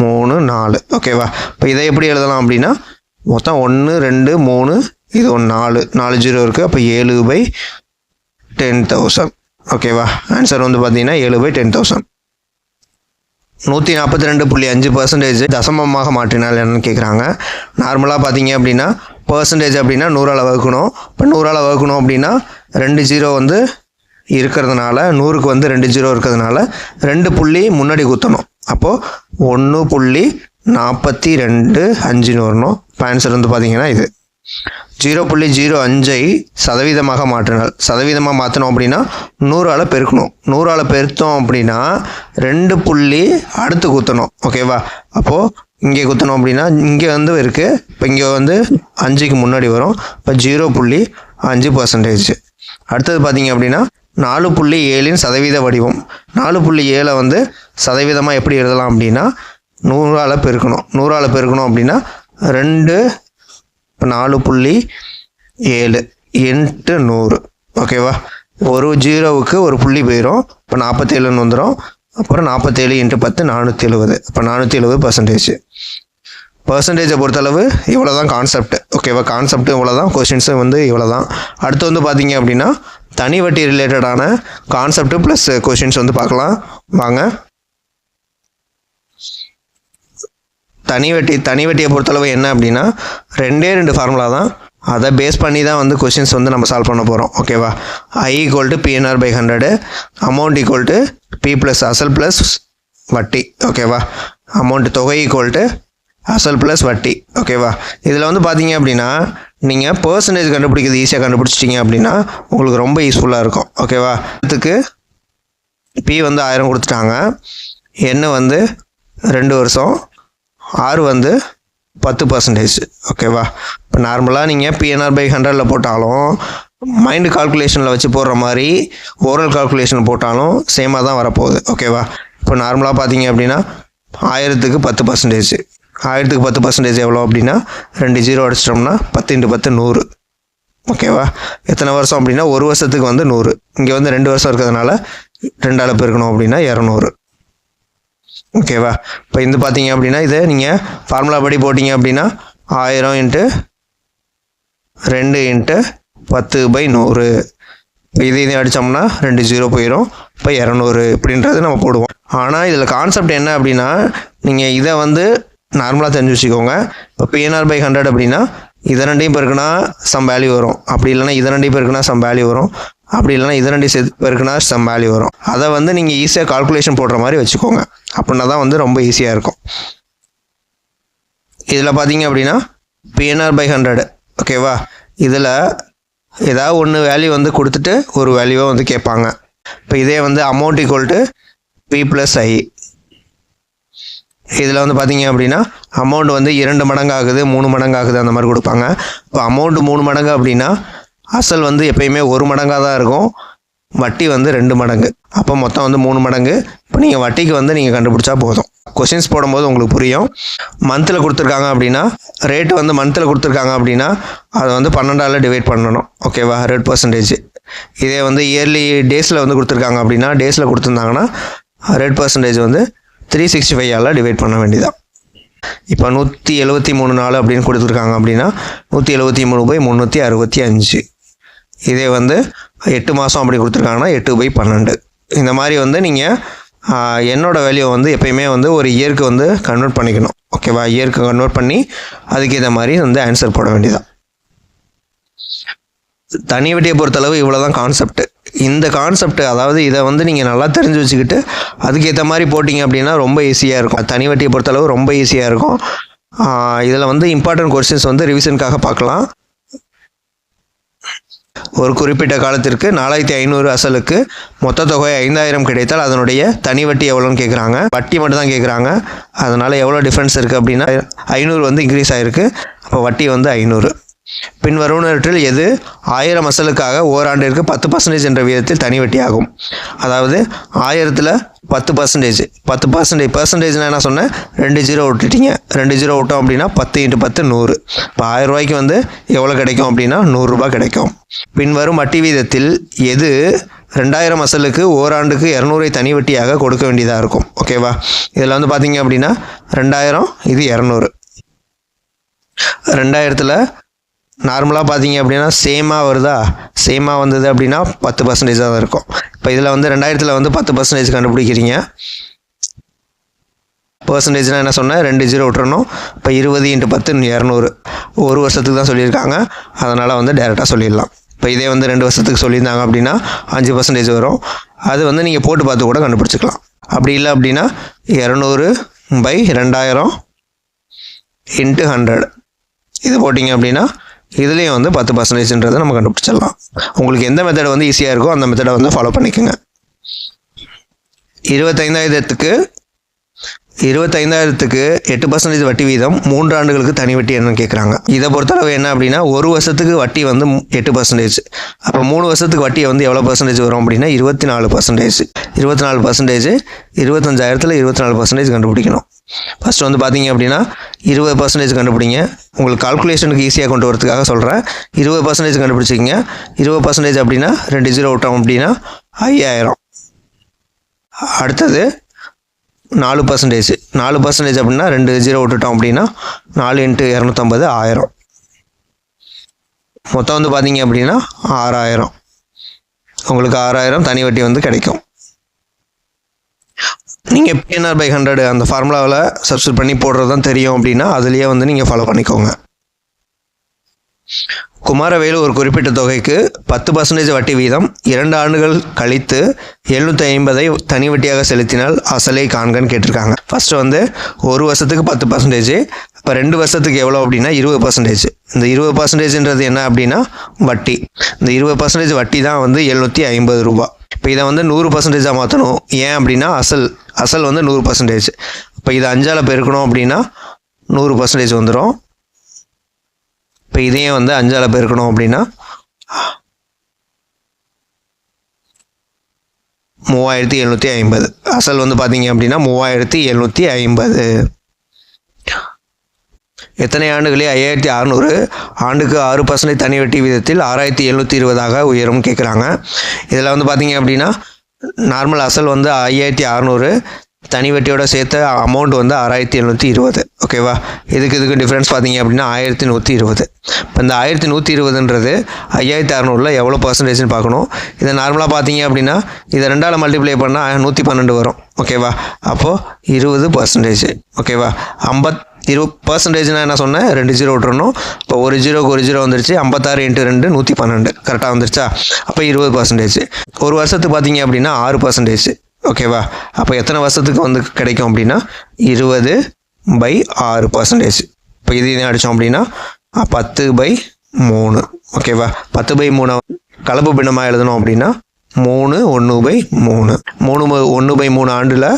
3 4. ஓகேவா, இப்போ இதை எப்படி எழுதலாம் அப்படின்னா மொத்தம் 1 2 3 இது 4 0 இருக்குது. அப்போ 7/10,000. ஓகேவா, ஆன்சர் வந்து பார்த்தீங்கன்னா 7/10,000. 142.5% தசமமாக மாற்றினால் என்னன்னு கேட்குறாங்க. நார்மலாக பார்த்தீங்க அப்படின்னா பர்சன்டேஜ் அப்படின்னா 100ஆல் வகுக்கணும். இப்போ 100ஆல் வகுக்கணும் அப்படின்னா 2 0 வந்து இருக்கிறதுனால 100க்கு வந்து 2 0 இருக்கிறதுனால 2 புள்ளி முன்னாடி குத்தணும். அப்போது 1.425 வரணும். இப்போ ஆன்சர் வந்து பார்த்தீங்கன்னா இது 0.05 சதவீதமாக மாற்றினால். சதவீதமாக மாற்றணும் அப்படின்னா 100ஆல் பெருக்கணும். 100ஆல் பெருத்தோம் அப்படின்னா 2 புள்ளி அடுத்து குத்தணும். ஓகேவா, அப்போது இங்கே குத்தணும் அப்படின்னா இங்கே வந்து இருக்குது. இப்போ இங்கே வந்து 5க்கு முன்னாடி வரும். இப்போ 0.5%. அடுத்தது பார்த்தீங்க அப்படின்னா 4.7 சதவீத வடிவம். 4.7 வந்து சதவீதமாக எப்படி எழுதலாம் அப்படின்னா 100ஆல் பெருக்கணும். 100ஆல் பெருக்கணும் அப்படின்னா 2 இப்போ 4.7 × 100. ஓகேவா, ஒரு 0வுக்கு ஒரு புள்ளி போயிடும். இப்போ 47ன்னு வந்துடும். அப்புறம் 47 × 10 470. இப்போ 470%. பர்சன்டேஜை பொறுத்தளவு இவ்வளோ தான் கான்செப்ட். ஓகேவா, கான்செப்ட் இவ்வளோ தான், கொஷின்ஸும் வந்து இவ்வளோ தான். அடுத்து வந்து பார்த்தீங்க அப்படின்னா தனி வட்டி ரிலேட்டடான கான்செப்ட் ப்ளஸ் கொஷின்ஸ் வந்து பார்க்கலாம் வாங்க. தனி வட்டியை பொறுத்தளவு என்ன அப்படின்னா 2 ஃபார்முலா தான். அதை பேஸ் பண்ணி தான் வந்து கொஷின்ஸ் வந்து நம்ம சால்வ் பண்ண போகிறோம். ஓகேவா, I = PNR/100, அமௌண்ட் = P + அசல் + வட்டி. ஓகேவா, அமௌண்ட் தொகை = அசல் + வட்டி. ஓகேவா, இதில் வந்து பார்த்தீங்க அப்படின்னா நீங்கள் பர்சன்டேஜ் கண்டுபிடிக்கிறது ஈஸியாக கண்டுபிடிச்சிட்டிங்க அப்படின்னா உங்களுக்கு ரொம்ப யூஸ்ஃபுல்லாக இருக்கும். ஓகேவா, இதுக்கு P வந்து 1000 கொடுத்துட்டாங்க, N வந்து 2 வருஷம், R வந்து 10%. ஓகேவா, இப்போ நார்மலாக நீங்கள் PNR/100 போட்டாலும் மைண்டு கால்குலேஷனில் வச்சு போடுற மாதிரி ஓரல் கால்குலேஷன் போட்டாலும் சேமாக தான் வரப்போகுது. ஓகேவா, இப்போ நார்மலாக பார்த்தீங்க அப்படின்னா 1000க்கு 10%. 1000க்கு 10% எவ்வளோ அப்படின்னா 2 0 அடிச்சிட்டோம்னா 10 × 10 100. ஓகேவா, எத்தனை வருஷம் அப்படின்னா ஒரு வருஷத்துக்கு வந்து 100. இங்கே வந்து 2 வருஷம் இருக்கிறதுனால 2ஆல் பெருக்கணும் அப்படின்னா 200. ஓகேவா, இப்போ இது பார்த்தீங்க அப்படின்னா இதை நீங்கள் ஃபார்முலா படி போட்டிங்க அப்படின்னா 1000 × 2 × 10/100. இதை அடித்தோம்னா 2 0 போயிடும். இப்போ 200 இப்படின்றது நம்ம போடுவோம். ஆனால் இதில் கான்செப்ட் என்ன அப்படின்னா நீங்கள் இதை வந்து நார்மலாக தெரிஞ்சு வச்சுக்கோங்க. இப்போ PNR/100 அப்படின்னா இதை 2 பெருக்குனா சம் வேல்யூ வரும். அப்படி இல்லைனா இதை 2 பெருக்குனா சம் வேல்யூ வரும். அப்படி இல்லைனா இதை 2 பெருக்குனா சம் வேல்யூ வரும். அதை வந்து நீங்கள் ஈஸியாக கால்குலேஷன் போடுற மாதிரி வச்சுக்கோங்க. அப்படின்னா தான் வந்து ரொம்ப ஈஸியாக இருக்கும். இதில் பார்த்தீங்க அப்படின்னா PNR/100. ஓகேவா, இதில் ஏதாவது ஒன்று வேல்யூ வந்து கொடுத்துட்டு ஒரு வேல்யூவை வந்து கேட்பாங்க. இப்போ இதே வந்து அமௌண்ட் = P + I. இதில் வந்து பார்த்தீங்க அப்படின்னா அமௌண்ட் வந்து 2 மடங்கு ஆகுது, 3 மடங்கு ஆகுது, அந்த மாதிரி கொடுப்பாங்க. இப்போ அமௌண்ட் 3 மடங்கு அப்படின்னா அசல் வந்து எப்பயுமே 1 மடங்காக தான் இருக்கும், வட்டி வந்து 2 மடங்கு. அப்போ மொத்தம் வந்து 3 மடங்கு. இப்போ நீங்கள் வட்டிக்கு வந்து நீங்கள் கண்டுபிடிச்சா போதும். கொஷின்ஸ் போடும்போது உங்களுக்கு புரியும். மந்தில் கொடுத்துருக்காங்க அப்படின்னா ரேட்டு வந்து மந்தில் கொடுத்துருக்காங்க அப்படின்னா அதை வந்து 12ஆல் டிவைட் பண்ணணும். ஓகேவா, ரேட் பர்சன்டேஜ். இதே வந்து இயர்லி டேஸில் வந்து கொடுத்துருக்காங்க அப்படின்னா டேஸில் கொடுத்துருந்தாங்கன்னா ரேட் பர்சன்டேஜ் வந்து 365ஆல் டிவைட் பண்ண வேண்டியதான். இப்போ 173 நாள் அப்படின்னு கொடுத்துருக்காங்க அப்படின்னா 173/365. இதே வந்து 8 மாதம் அப்படி கொடுத்துருக்காங்கன்னா 8/12. இந்த மாதிரி வந்து நீங்கள் என்னோட வேல்யூ வந்து எப்பயுமே வந்து ஒரு இயருக்கு வந்து கன்வெர்ட் பண்ணிக்கணும். ஓகேவா, இயருக்கு கன்வெர்ட் பண்ணி அதுக்கு இந்த மாதிரி வந்து ஆன்சர் போட வேண்டியதான். தனி வட்டியை பொறுத்தளவு இவ்வளோ தான் கான்செப்ட். இந்த கான்செப்ட், அதாவது இதை வந்து நீங்கள் நல்லா தெரிஞ்சு வச்சுக்கிட்டு அதுக்கேற்ற மாதிரி போட்டிங்க அப்படின்னா ரொம்ப ஈஸியாக இருக்கும். தனி வட்டியை பொறுத்தளவு ரொம்ப ஈஸியாக இருக்கும். இதில் வந்து இம்பார்ட்டன்ட் கொஸ்டின்ஸ் வந்து ரிவிஷனுக்காக பார்க்கலாம். ஒரு குறிப்பிட்ட காலத்திற்கு 4500 அசலுக்கு மொத்த தொகை 5000 கிடைத்தால் அதனுடைய தனி வட்டி எவ்வளோன்னு கேட்குறாங்க. வட்டி மட்டும் தான் கேட்குறாங்க. அதனால் எவ்வளோ டிஃப்ரென்ஸ் இருக்குது அப்படின்னா 500 வந்து இன்க்ரீஸ் ஆகிருக்கு. அப்போ வட்டி வந்து 500. பின்வருவனவற்றில் எது 1000 அசலுக்காக ஓராண்டிற்கு 10% என்ற விதத்தில் தனி வட்டி ஆகும்? அதாவது 1000ல் 10%. 10% பர்சன்டேஜ்னா என்ன சொன்னேன், 2 0 விட்டுட்டீங்க. 2 0 விட்டோம் அப்படின்னா 10 × 10 100. இப்போ 1000 ரூபாய்க்கு வந்து எவ்வளோ கிடைக்கும் அப்படின்னா 100 ரூபாய் கிடைக்கும். பின்வரும் வட்டி வீதத்தில் எது 2000 அசலுக்கு ஓராண்டுக்கு 200 தனி வட்டியாக கொடுக்க வேண்டியதாக இருக்கும்? ஓகேவா, இதில் வந்து பார்த்தீங்க அப்படின்னா 2000, இது 200. 2000ல் நார்மலாக பார்த்தீங்க அப்படின்னா சேமாக வருதா, சேமாக வந்தது அப்படின்னா 10% தான் இருக்கும். இப்போ இதில் வந்து 2000ல் வந்து 10% கண்டுபிடிக்கிறீங்க. பர்சன்டேஜ்னால் என்ன சொன்னேன், 2 0 விட்டுறணும். இப்போ 20 × 10 200. ஒரு வருஷத்துக்கு தான் சொல்லியிருக்காங்க, அதனால் வந்து டேரெக்டாக சொல்லிடலாம். இப்போ இதே வந்து 2 வருஷத்துக்கு சொல்லியிருந்தாங்க அப்படின்னா 5% வரும். அது வந்து நீங்கள் போட்டு பார்த்து கூட கண்டுபிடிச்சிக்கலாம். அப்படி இல்லை அப்படின்னா 200/2000 × 100 இது போட்டிங்க அப்படின்னா இதுலேயும் வந்து 10%ன்றதை நம்ம கண்டுபிடிச்சிடலாம். உங்களுக்கு எந்த மெத்தட் வந்து ஈஸியாக இருக்கோ அந்த மெத்தடை வந்து ஃபாலோ பண்ணிக்கோங்க. 25000க்கு 8% வட்டி வீதம் 3 ஆண்டுகளுக்கு தனி வட்டி என்னன்னு கேட்குறாங்க. இதை பொறுத்தளவு என்ன அப்படின்னா ஒரு வருஷத்துக்கு வட்டி வந்து 8%. அப்போ 3 வருஷத்துக்கு வட்டியை வந்து எவ்வளோ பர்சன்டேஜ் வரும் அப்படின்னா 24%. 24%. 25000ல் 24% கண்டுபிடிக்கணும். ஃபஸ்ட்டு வந்து பார்த்தீங்க அப்படின்னா 20% கண்டுபிடிங்க. உங்களுக்கு கால்குலேஷனுக்கு ஈஸியாக கொண்டு வரதுக்காக சொல்கிறேன். 20% கண்டுபிடிச்சிக்கிங்க. 20% அப்படின்னா 2 0 விட்டோம் அப்படின்னா 5000. அடுத்தது 4%. 4% அப்படின்னா 2 0 விட்டுட்டோம் அப்படின்னா 4 × 250 1000. மொத்தம் வந்து பார்த்தீங்க அப்படின்னா 6000. உங்களுக்கு 6000 தனி வட்டி வந்து கிடைக்கும். நீங்கள் PNR/100 அந்த ஃபார்முலாவில் சப்ஸ்டியூட் பண்ணி போடுறது தான் தெரியும் அப்படின்னா அதுலேயே வந்து நீங்கள் ஃபாலோ பண்ணிக்கோங்க. குமாரவேலு ஒரு குறிப்பிட்ட தொகைக்கு 10% வட்டி வீதம் 2 ஆண்டுகள் கழித்து 750 தனி வட்டியாக செலுத்தினால் அசலை காண்கன்னு கேட்டிருக்காங்க. ஃபஸ்ட்டு வந்து ஒரு வருஷத்துக்கு 10%. இப்போ 2 வருஷத்துக்கு எவ்வளோ அப்படின்னா 20%. இந்த 20%ன்றது என்ன அப்படின்னா வட்டி. இந்த 20% வட்டி தான் வந்து 750 ரூபா. இப்போ இதை வந்து 100%ஆக மாற்றணும். ஏன் அப்படின்னா அசல் வந்து 100%. இப்போ இதை 5ஆல் பெருக்கணும் அப்படின்னா 100% வந்துடும். இப்போ இதையும் வந்து 5ஆல் பெருக்கணும் அப்படின்னா 3750. அசல் வந்து பார்த்தீங்க அப்படின்னா 3750. எத்தனை ஆண்டுகளே 5600 ஆண்டுக்கு 6% தனி வட்டி வீதத்தில் 6720 உயரும் கேட்குறாங்க. இதில் வந்து பார்த்தீங்க அப்படின்னா நார்மல் அசல் வந்து 5600, தனி வட்டியோட சேர்த்த அமௌண்ட் வந்து 6720. ஓகேவா, இதுக்கு டிஃப்ரென்ஸ் பார்த்தீங்க அப்படின்னா 1120. இப்போ இந்த 1120ன்றது 5600ல் எவ்வளோ பர்சன்டேஜ்னு பார்க்கணும். இதை நார்மலாக பார்த்தீங்க அப்படின்னா இதை 2ஆல் மல்டிப்ளை பண்ணால் 112 வரும். ஓகேவா, அப்போது 20%. ஓகேவா, 20%னா என்ன சொன்னேன், 2 0 விட்டுறணும். இப்போ ஒரு 0க்கு 1 0 வந்துருச்சு. 56 × 2 112 கரெக்டாக வந்துருச்சா. அப்போ 20%. ஒரு வருஷத்துக்கு பார்த்தீங்க அப்படின்னா 6%. ஓகேவா, அப்போ எத்தனை வருஷத்துக்கு வந்து கிடைக்கும் அப்படின்னா 20/6%. இப்போ இதையும் அடித்தோம் அப்படின்னா 10/3. ஓகேவா, 10/3 கலப்பு பின்னமாக எழுதணும் அப்படின்னா 3 1/3. 1/3 ஆண்டில்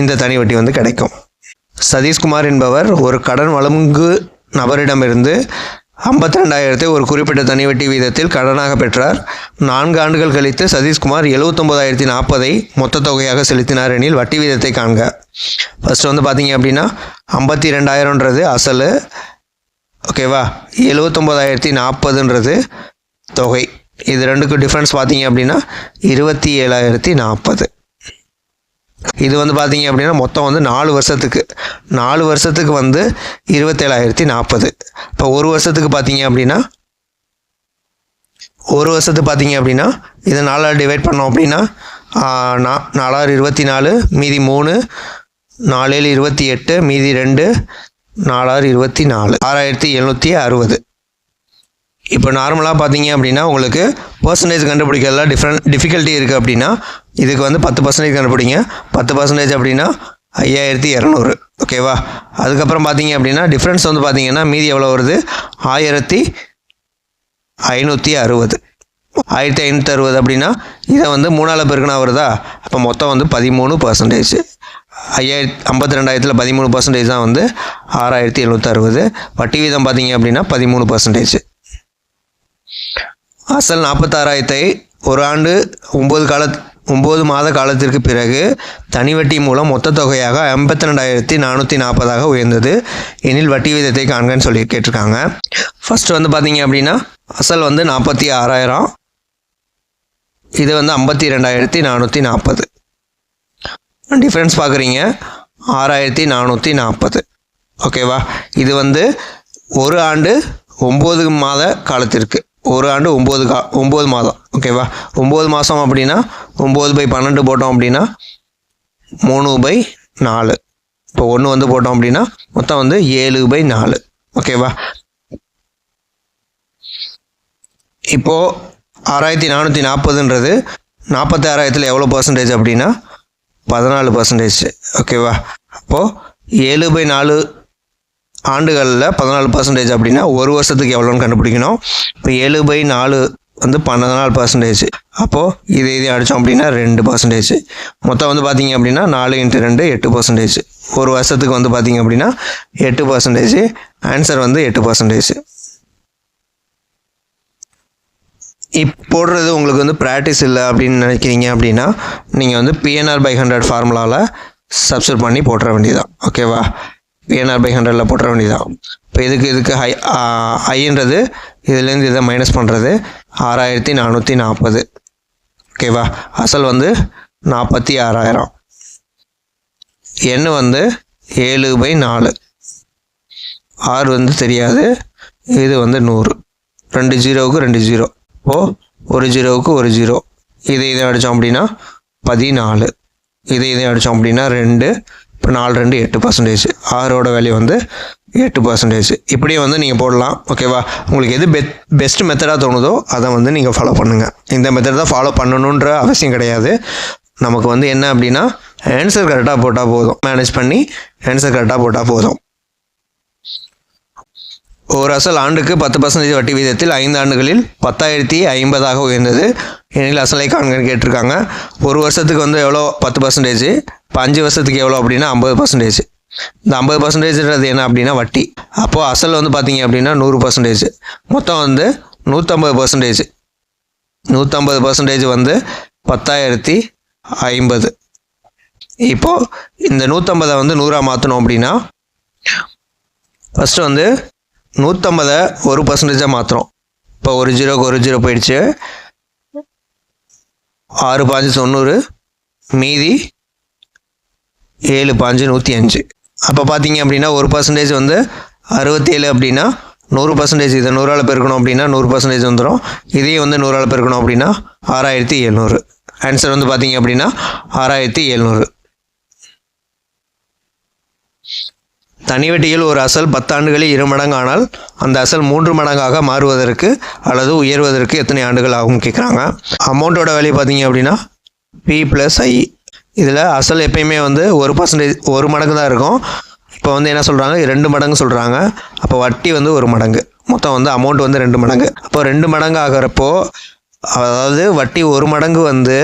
இந்த தனி வட்டி வந்து கிடைக்கும். சதீஷ்குமார் என்பவர் ஒரு கடன் வழங்கு நபரிடமிருந்து 52000 ஒரு குறிப்பிட்ட தனி வட்டி வீதத்தில் கடனாக பெற்றார். 4 ஆண்டுகள் கழித்து சதீஷ்குமார் 79040 மொத்த தொகையாக செலுத்தினார் எனில் வட்டி வீதத்தை காண்க. ஃபர்ஸ்ட் வந்து பார்த்தீங்க அப்படின்னா 52000ன்றது அசல். ஓகேவா, 79040ன்றது தொகை. இது ரெண்டுக்கும் டிஃப்ரென்ஸ் பார்த்தீங்க அப்படின்னா 27040. இது வந்து பார்த்தீங்க அப்படின்னா மொத்தம் வந்து 4 வருஷத்துக்கு வந்து 27040. இப்போ ஒரு வருஷத்துக்கு பார்த்தீங்க அப்படின்னா இதை 4ஆல் டிவைட் பண்ணோம் அப்படின்னா 4 24, மீதி 3, 4 28, மீதி 2, 4 24, 6760. இப்போ நார்மலாக பார்த்தீங்க அப்படின்னா உங்களுக்கு பர்சன்டேஜ் கண்டுபிடிக்கிறதுல டிஃபிகல்ட்டி இருக்குது அப்படின்னா இதுக்கு வந்து 10% கண்டுபிடிங்க. 10% அப்படின்னா 5200. ஓகேவா? அதுக்கப்புறம் பார்த்தீங்க அப்படின்னா டிஃப்ரென்ஸ் வந்து பார்த்தீங்கன்னா மீதி எவ்வளோ வருது? 1560. 1560 அப்படின்னா இதை வந்து 3ஆல் பெருக்கினா வருதா? அப்போ மொத்தம் வந்து 13%. 52,000ல் 13% தான் வந்து 6760. வட்டி வீதம் பார்த்தீங்க அப்படின்னா 13%. அசல் 46,000 ஒரு ஆண்டு 9 மாத காலத்திற்கு பிறகு தனி வட்டி மூலம் மொத்த தொகையாக 82,440 உயர்ந்தது எனில் வட்டி வீதத்தை காண்கன்னு சொல்லி கேட்டிருக்காங்க. ஃபர்ஸ்ட் வந்து பார்த்தீங்க அப்படின்னா அசல் வந்து 46,000, இது வந்து 52,440. டிஃப்ரென்ஸ் பார்க்குறீங்க 6,440. ஓகேவா? இது வந்து ஒரு ஆண்டு 9 மாத காலத்திற்கு, ஒரு ஆண்டு 9 மாதம். ஓகேவா? 9 மாதம் அப்படின்னா 9/12 போட்டோம் அப்படின்னா 3/4. இப்போ 1 வந்து போட்டோம் அப்படின்னா மொத்தம் வந்து 7/4. ஓகேவா? இப்போது 6,440ன்றது 46,000ல் எவ்வளோ பர்சன்டேஜ் அப்படின்னா 14%. ஓகேவா? அப்போது 7/4 ஆண்டுகளில் 14% அப்படின்னா ஒரு வருஷத்துக்கு எவ்வளோன்னு கண்டுபிடிக்கணும். இப்போ 7/4 வந்து 14%. அப்போது இதை அடித்தோம் அப்படின்னா 2%. மொத்தம் வந்து பார்த்தீங்க அப்படின்னா 4 × 2 8%. ஒரு வருஷத்துக்கு வந்து பார்த்தீங்க அப்படின்னா 8%. ஆன்சர் வந்து 8%. போடுறது உங்களுக்கு வந்து ப்ராக்டிஸ் இல்லை அப்படின்னு நினைக்கிறீங்க அப்படின்னா நீங்கள் வந்து PNR/100 ஃபார்முலாவில் சப்ஸ்டிட்யூட் பண்ணி போட்டுற வேண்டியதான். ஓகேவா? PNR/100ல் போட்டுற வேண்டியதான். இப்போ இதுக்கு ஐன்றது இதுலேருந்து இதை மைனஸ் பண்ணுறது 6,440. ஓகேவா? அசல் வந்து 46,000. எண் வந்து 7/4. R வந்து தெரியாது, இது வந்து 100. 2 0க்கு 2 0. இப்போது 1 0க்கு 1 0. இதை அடித்தோம் அப்படின்னா 14. இதை அடித்தோம் அப்படின்னா 2. இப்போ 4 2 8%. ஆரோட வேல்யூ வந்து 8%. இப்படியே வந்து நீங்கள் போடலாம். ஓகேவா? உங்களுக்கு எது பெஸ்ட் மெத்தடாக தோணுதோ அதை வந்து நீங்கள் ஃபாலோ பண்ணுங்கள். இந்த மெத்தட் தான் ஃபாலோ பண்ணணுன்ற அவசியம் கிடையாது. நமக்கு வந்து என்ன அப்படின்னா ஆன்சர் கரெக்டாக போட்டால் போதும். மேனேஜ் பண்ணி ஆன்சர் கரெக்டாக போட்டால் போதும். ஒரு அசல் ஆண்டுக்கு 10% வட்டி வீதத்தில் 5 ஆண்டுகளில் 10,050 உயர்ந்தது எனில் அசலை காண்கன்னு கேட்டிருக்காங்க. ஒரு வருஷத்துக்கு வந்து எவ்வளோ? 10%. இப்போ 5 வருஷத்துக்கு எவ்வளோ அப்படின்னா 50%. இந்த 50%ன்றது என்ன அப்படின்னா வட்டி. அப்போது அசல் வந்து பார்த்தீங்க அப்படின்னா 100%. மொத்தம் வந்து 150%. 150% வந்து 10,050. இப்போது இந்த 150 வந்து 100ஆக மாற்றணும் அப்படின்னா ஃபஸ்ட்டு வந்து 150 1% மாற்றுறோம். இப்போ 1 0க்கு 1 0 போயிடுச்சு. 6 5 90, மீதி 7 5 105. அப்போ பார்த்தீங்க அப்படின்னா 1% வந்து 67 அப்படின்னா 100%. இதை 100ஆல் பெருக்கணும் அப்படின்னா 100% வந்துடும். இதையும் வந்து 100ஆல் பெருக்கணும் அப்படின்னா 6,700. ஆன்சர் வந்து பார்த்தீங்க அப்படின்னா 6,700. தனி வட்டியில் ஒரு அசல் 10 ஆண்டுகளில் 2 மடங்கு ஆனால் அந்த அசல் 3 மடங்காக மாறுவதற்கு அல்லது உயர்வதற்கு எத்தனை ஆண்டுகள் ஆகும் கேட்குறாங்க. அமௌண்ட்டோட வேல்யூ பார்த்தீங்க அப்படின்னா P+I. இதில் அசல் எப்பயுமே வந்து 1 மடங்கு தான் இருக்கும். இப்போ வந்து என்ன சொல்கிறாங்க? 2 மடங்கு சொல்கிறாங்க. அப்போ வட்டி வந்து 1 மடங்கு. மொத்தம் வந்து அமௌண்ட் வந்து 2 மடங்கு. அப்போ 2 மடங்கு ஆகிறப்போ அதாவது வட்டி 1 மடங்கு வந்து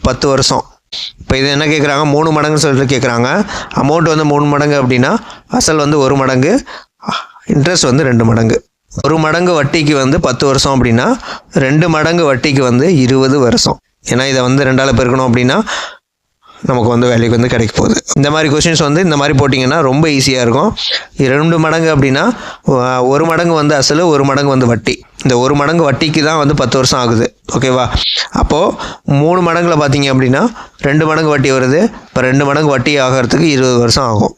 10 வருஷம். இப்போ இது என்ன கேட்குறாங்க? 3 மடங்குன்னு சொல்லிட்டு கேட்குறாங்க. அமௌண்ட் வந்து 3 மடங்கு அப்படின்னா அசல் வந்து 1 மடங்கு, இன்ட்ரெஸ்ட் வந்து 2 மடங்கு. 1 மடங்கு வட்டிக்கு வந்து 10 வருஷம் அப்படின்னா 2 மடங்கு வட்டிக்கு வந்து 20 வருஷம். ஏன்னா இதை வந்து 2ஆல் பெருக்கணும் அப்படின்னா நமக்கு வந்து வேல்யூக்கு வந்து கிடைக்க போகுது. இந்த மாதிரி கொஷின்ஸ் வந்து இந்த மாதிரி போட்டிங்கன்னா ரொம்ப ஈஸியாக இருக்கும். 2 மடங்கு அப்படின்னா 1 மடங்கு வந்து அசல், 1 மடங்கு வந்து வட்டி. இந்த 1 மடங்கு வட்டிக்கு தான் வந்து 10 வருஷம் ஆகுது. ஓகேவா? அப்போது 3 மடங்கில் பார்த்தீங்க அப்படின்னா 2 மடங்கு வட்டி வருது. இப்போ 2 மடங்கு வட்டி ஆகிறதுக்கு 20 வருஷம் ஆகும்.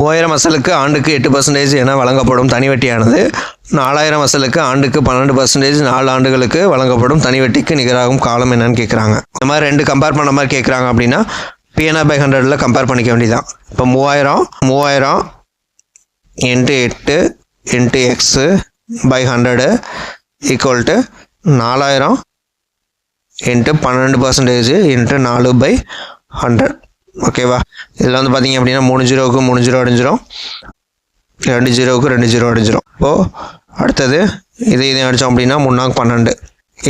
3000 அசலுக்கு ஆண்டுக்கு 8% என வழங்கப்படும் தனி வட்டியானது 4000 அசலுக்கு ஆண்டுக்கு 12% 4 ஆண்டுகளுக்கு வழங்கப்படும் தனி வட்டிக்கு நிகராகும் காலம் என்னன்னு கேட்குறாங்க. இந்த மாதிரி 2 கம்பேர் பண்ண மாதிரி கேட்குறாங்க அப்படின்னா PNR/100ல் கம்பேர் பண்ணிக்க வேண்டியதான். இப்போ 3000 × 8 × X by 100 equal to 4000 into 12% into 4 by 100. ஓகேவா? இதில் வந்து பார்த்தீங்க அப்படின்னா 3 ஜீரோவுக்கு 3 ஜீரோ அடிஞ்சிடும், 2 ஜீரோவுக்கு 2 ஜீரோ அடிஞ்சிடும். இப்போது அடுத்தது இதையும் அடித்தோம் அப்படின்னா 3 12,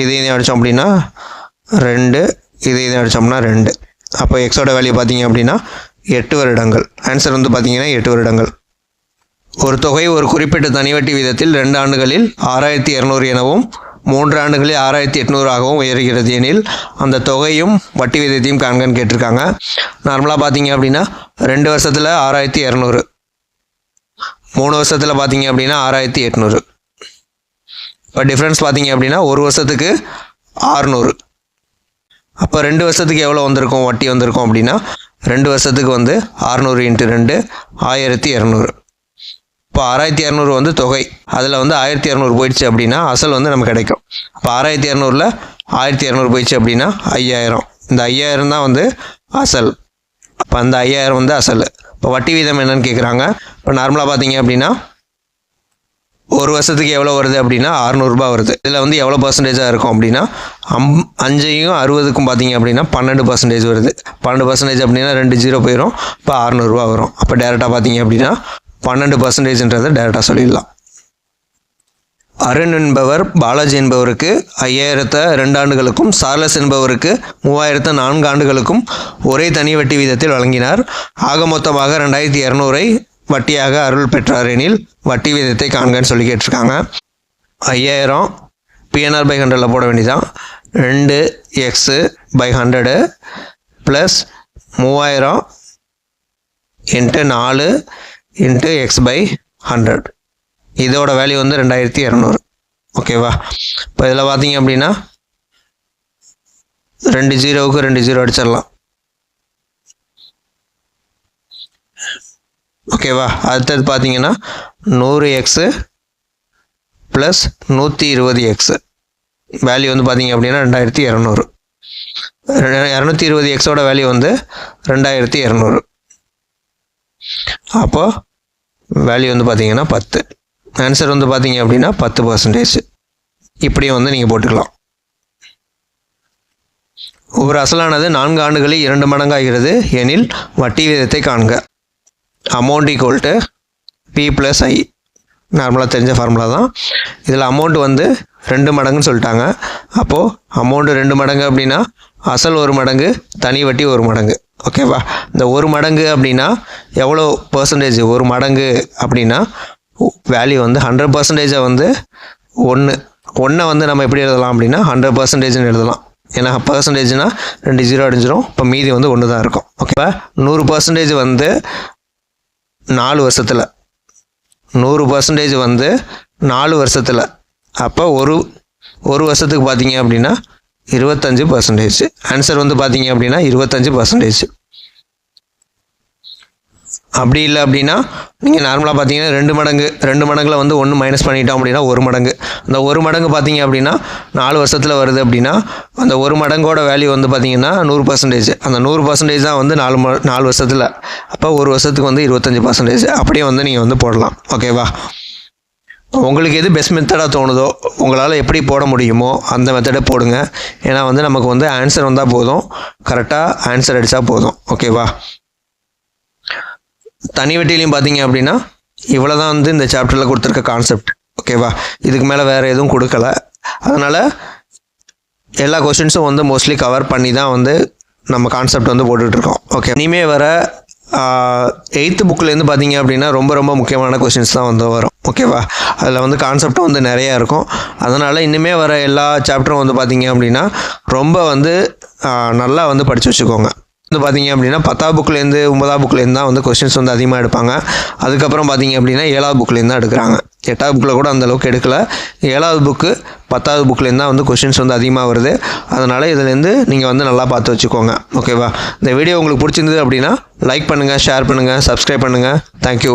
இதையும் அடித்தோம் அப்படின்னா 2, இதையும் அடித்தோம்னா 2. அப்போ எக்ஸோட வேல்யூ பார்த்தீங்க அப்படின்னா 8 வருடங்கள். ஆன்சர் வந்து பார்த்தீங்கன்னா 8 வருடங்கள். ஒரு தொகை ஒரு குறிப்பிட்ட தனிவட்டி வீதத்தில் 2 ஆண்டுகளில் 6200 எனவும் 3 ஆண்டுகளில் 6800 ஆகவும் உயர்கிறது எனில் அந்த தொகையும் வட்டி விகிதத்தையும் காண்கன்னு கேட்டிருக்காங்க. நார்மலாக பார்த்தீங்க அப்படின்னா 2 வருஷத்தில் 6200, 3 வருஷத்தில் பார்த்தீங்க அப்படின்னா 6800. இப்போ டிஃப்ரென்ஸ் பார்த்தீங்க அப்படின்னா 1 வருஷத்துக்கு 600. அப்போ 2 வருஷத்துக்கு எவ்வளோ வந்திருக்கும் வட்டி வந்திருக்கும் அப்படின்னா 2 வருஷத்துக்கு வந்து 600 × 2 1200. இப்போ 6200 வந்து தொகை, அதில் வந்து 1200 போயிடுச்சு அப்படின்னா அசல் வந்து நமக்கு கிடைக்கும். அப்போ 6200ல் 1200 போயிடுச்சு அப்படின்னா 5000. இந்த 5000 தான் வந்து அசல். அப்போ அந்த 5000 வந்து அசல். இப்போ வட்டி வீதம் என்னன்னு கேட்குறாங்க. இப்போ நார்மலாக பார்த்தீங்க அப்படின்னா 1 வருஷத்துக்கு எவ்வளோ வருது அப்படின்னா 600 ரூபாய் வருது. இதில் வந்து எவ்வளோ பர்சன்டேஜாக இருக்கும் அப்படின்னா 5யும் 60க்கும் பார்த்தீங்க அப்படின்னா 12% வருது. 12% அப்படின்னா 2 ஜீரோ போயிடும். இப்போ 600 ரூபா வரும். அப்போ டேரெக்டாக பார்த்தீங்க அப்படின்னா 12%ன்றதை டேரெக்டாக சொல்லிடலாம். அருண் என்பவர் பாலாஜி என்பவருக்கு 5000 2 ஆண்டுகளுக்கும் சார்லஸ் என்பவருக்கு 3000 4 ஆண்டுகளுக்கும் ஒரே தனி வட்டி வீதத்தில் வழங்கினார். ஆக மொத்தமாக 2200 வட்டியாக அருள் பெற்றார் எனில் வட்டி வீதத்தை காண்கன்னு சொல்லி கேட்டிருக்காங்க. 5000 PNR by 100ல் போட வேண்டியதான். 2x/100 plus 3000 × 4 × x/100. இதோட வேல்யூ வந்து 2200. ஓகேவா? இப்போ இதில் பார்த்தீங்க அப்படின்னா 2 ஜீரோவுக்கு 2 ஜீரோ அடிச்சிடலாம். ஓகேவா? அடுத்தது பார்த்தீங்கன்னா 100x ப்ளஸ் 120x. வேல்யூ வந்து பார்த்தீங்க அப்படின்னா 2200. 220xோட வேல்யூ வந்து 2200. அப்போது வேல்யூ வந்து பார்த்தீங்கன்னா 10. ஆன்சர் வந்து பார்த்தீங்க அப்படின்னா 10%. இப்படியும் வந்து நீங்கள் போட்டுக்கலாம். ஒரு அசலானது 4 ஆண்டுகளில் 2 மடங்காகிறது எனில் வட்டி விகிதத்தை காண்க. Amount equal to P + I. நார்மலாக தெரிஞ்ச ஃபார்முலா தான். இதில் அமௌண்ட் வந்து 2 மடங்குன்னு சொல்லிட்டாங்க. அப்போது அமௌண்ட்டு 2 மடங்கு அப்படின்னா அசல் 1 மடங்கு, தனி வட்டி 1 மடங்கு. ஓகேவா? இந்த 1 மடங்கு அப்படின்னா எவ்வளோ பர்சன்டேஜ்? 1 மடங்கு அப்படின்னா வேல்யூ வந்து 100%. வந்து 1 வந்து நம்ம எப்படி எழுதலாம் அப்படின்னா 100%ன்னு எழுதலாம். ஏன்னா பர்சன்டேஜ்னா 2 ஜீரோ அடிஞ்சிடும். இப்போ மீதி வந்து 1 தான் இருக்கும். ஓகேவா? 100% வந்து 4 வருஷத்தில், 100% வந்து 4 வருஷத்தில். அப்போ ஒரு வருஷத்துக்கு பார்த்தீங்க அப்படின்னா 25%. ஆன்சர் வந்து பார்த்தீங்க அப்படின்னா 25%. அப்படி இல்லை அப்படின்னா நீங்கள் நார்மலாக பார்த்தீங்கன்னா 2 மடங்கில் வந்து 1 மைனஸ் பண்ணிட்டோம் அப்படின்னா 1 மடங்கு. அந்த 1 மடங்கு பார்த்தீங்க அப்படின்னா 4 வருஷத்தில் வருது அப்படின்னா அந்த 1 மடங்கோட வேல்யூ வந்து பார்த்தீங்கன்னா 100%. அந்த 100% தான் வந்து 4 வருஷத்தில். அப்போ ஒரு வருஷத்துக்கு வந்து 25%. அப்படியே வந்து நீங்கள் வந்து போடலாம். ஓகேவா? உங்களுக்கு எது பெஸ்ட் மெத்தடாக தோணுதோ, உங்களால் எப்படி போட முடியுமோ அந்த மெத்தடை போடுங்க. ஏன்னா வந்து நமக்கு வந்து ஆன்சர் வந்தால் போதும், கரெக்டாக ஆன்சர் அடித்தா போதும். ஓகேவா? தனி வட்டிலையும் பார்த்தீங்க அப்படின்னா இவ்வளோ தான் வந்து இந்த சாப்டரில் கொடுத்துருக்க கான்செப்ட். ஓகேவா? இதுக்கு மேலே வேறு எதுவும் கொடுக்கல. அதனால் எல்லா கொஸ்டின்ஸும் வந்து மோஸ்ட்லி கவர் பண்ணி தான் வந்து நம்ம கான்செப்ட் வந்து போட்டுட்ருக்கோம். ஓகே, இனிமேல் வர 8th புக்லேருந்து பார்த்தீங்க அப்படின்னா ரொம்ப ரொம்ப முக்கியமான கொஸ்டின்ஸ் தான் வந்து வரும். ஓகேவா? அதில் வந்து கான்செப்டும் வந்து நிறையா இருக்கும். அதனால் இன்னுமே வர எல்லா சாப்டரும் வந்து பார்த்தீங்க அப்படின்னா ரொம்ப வந்து நல்லா வந்து படித்து வச்சுக்கோங்க. வந்து பார்த்தீங்க அப்படின்னா 10th புக்லேருந்து 9th புக்லேருந்து தான் வந்து கொஸ்டின்ஸ் வந்து அதிகமாக எடுப்பாங்க. அதுக்கப்புறம் பார்த்தீங்க அப்படின்னா 7th புக்லேருந்து தான் எடுக்கிறாங்க. 8th புக்கில் கூட அந்தளவுக்கு எடுக்கலை. 7th புக்கு 10th புக்லேருந்து தான் வந்து கொஸ்டின்ஸ் வந்து அதிகமாக வருது. அதனால் இதுலேருந்து நீங்கள் வந்து நல்லா பார்த்து வச்சுக்கோங்க. ஓகேவா? இந்த வீடியோ உங்களுக்கு பிடிச்சிருந்தது அப்படின்னா லைக் பண்ணுங்கள், ஷேர் பண்ணுங்கள், சப்ஸ்கிரைப் பண்ணுங்கள். தேங்க்யூ.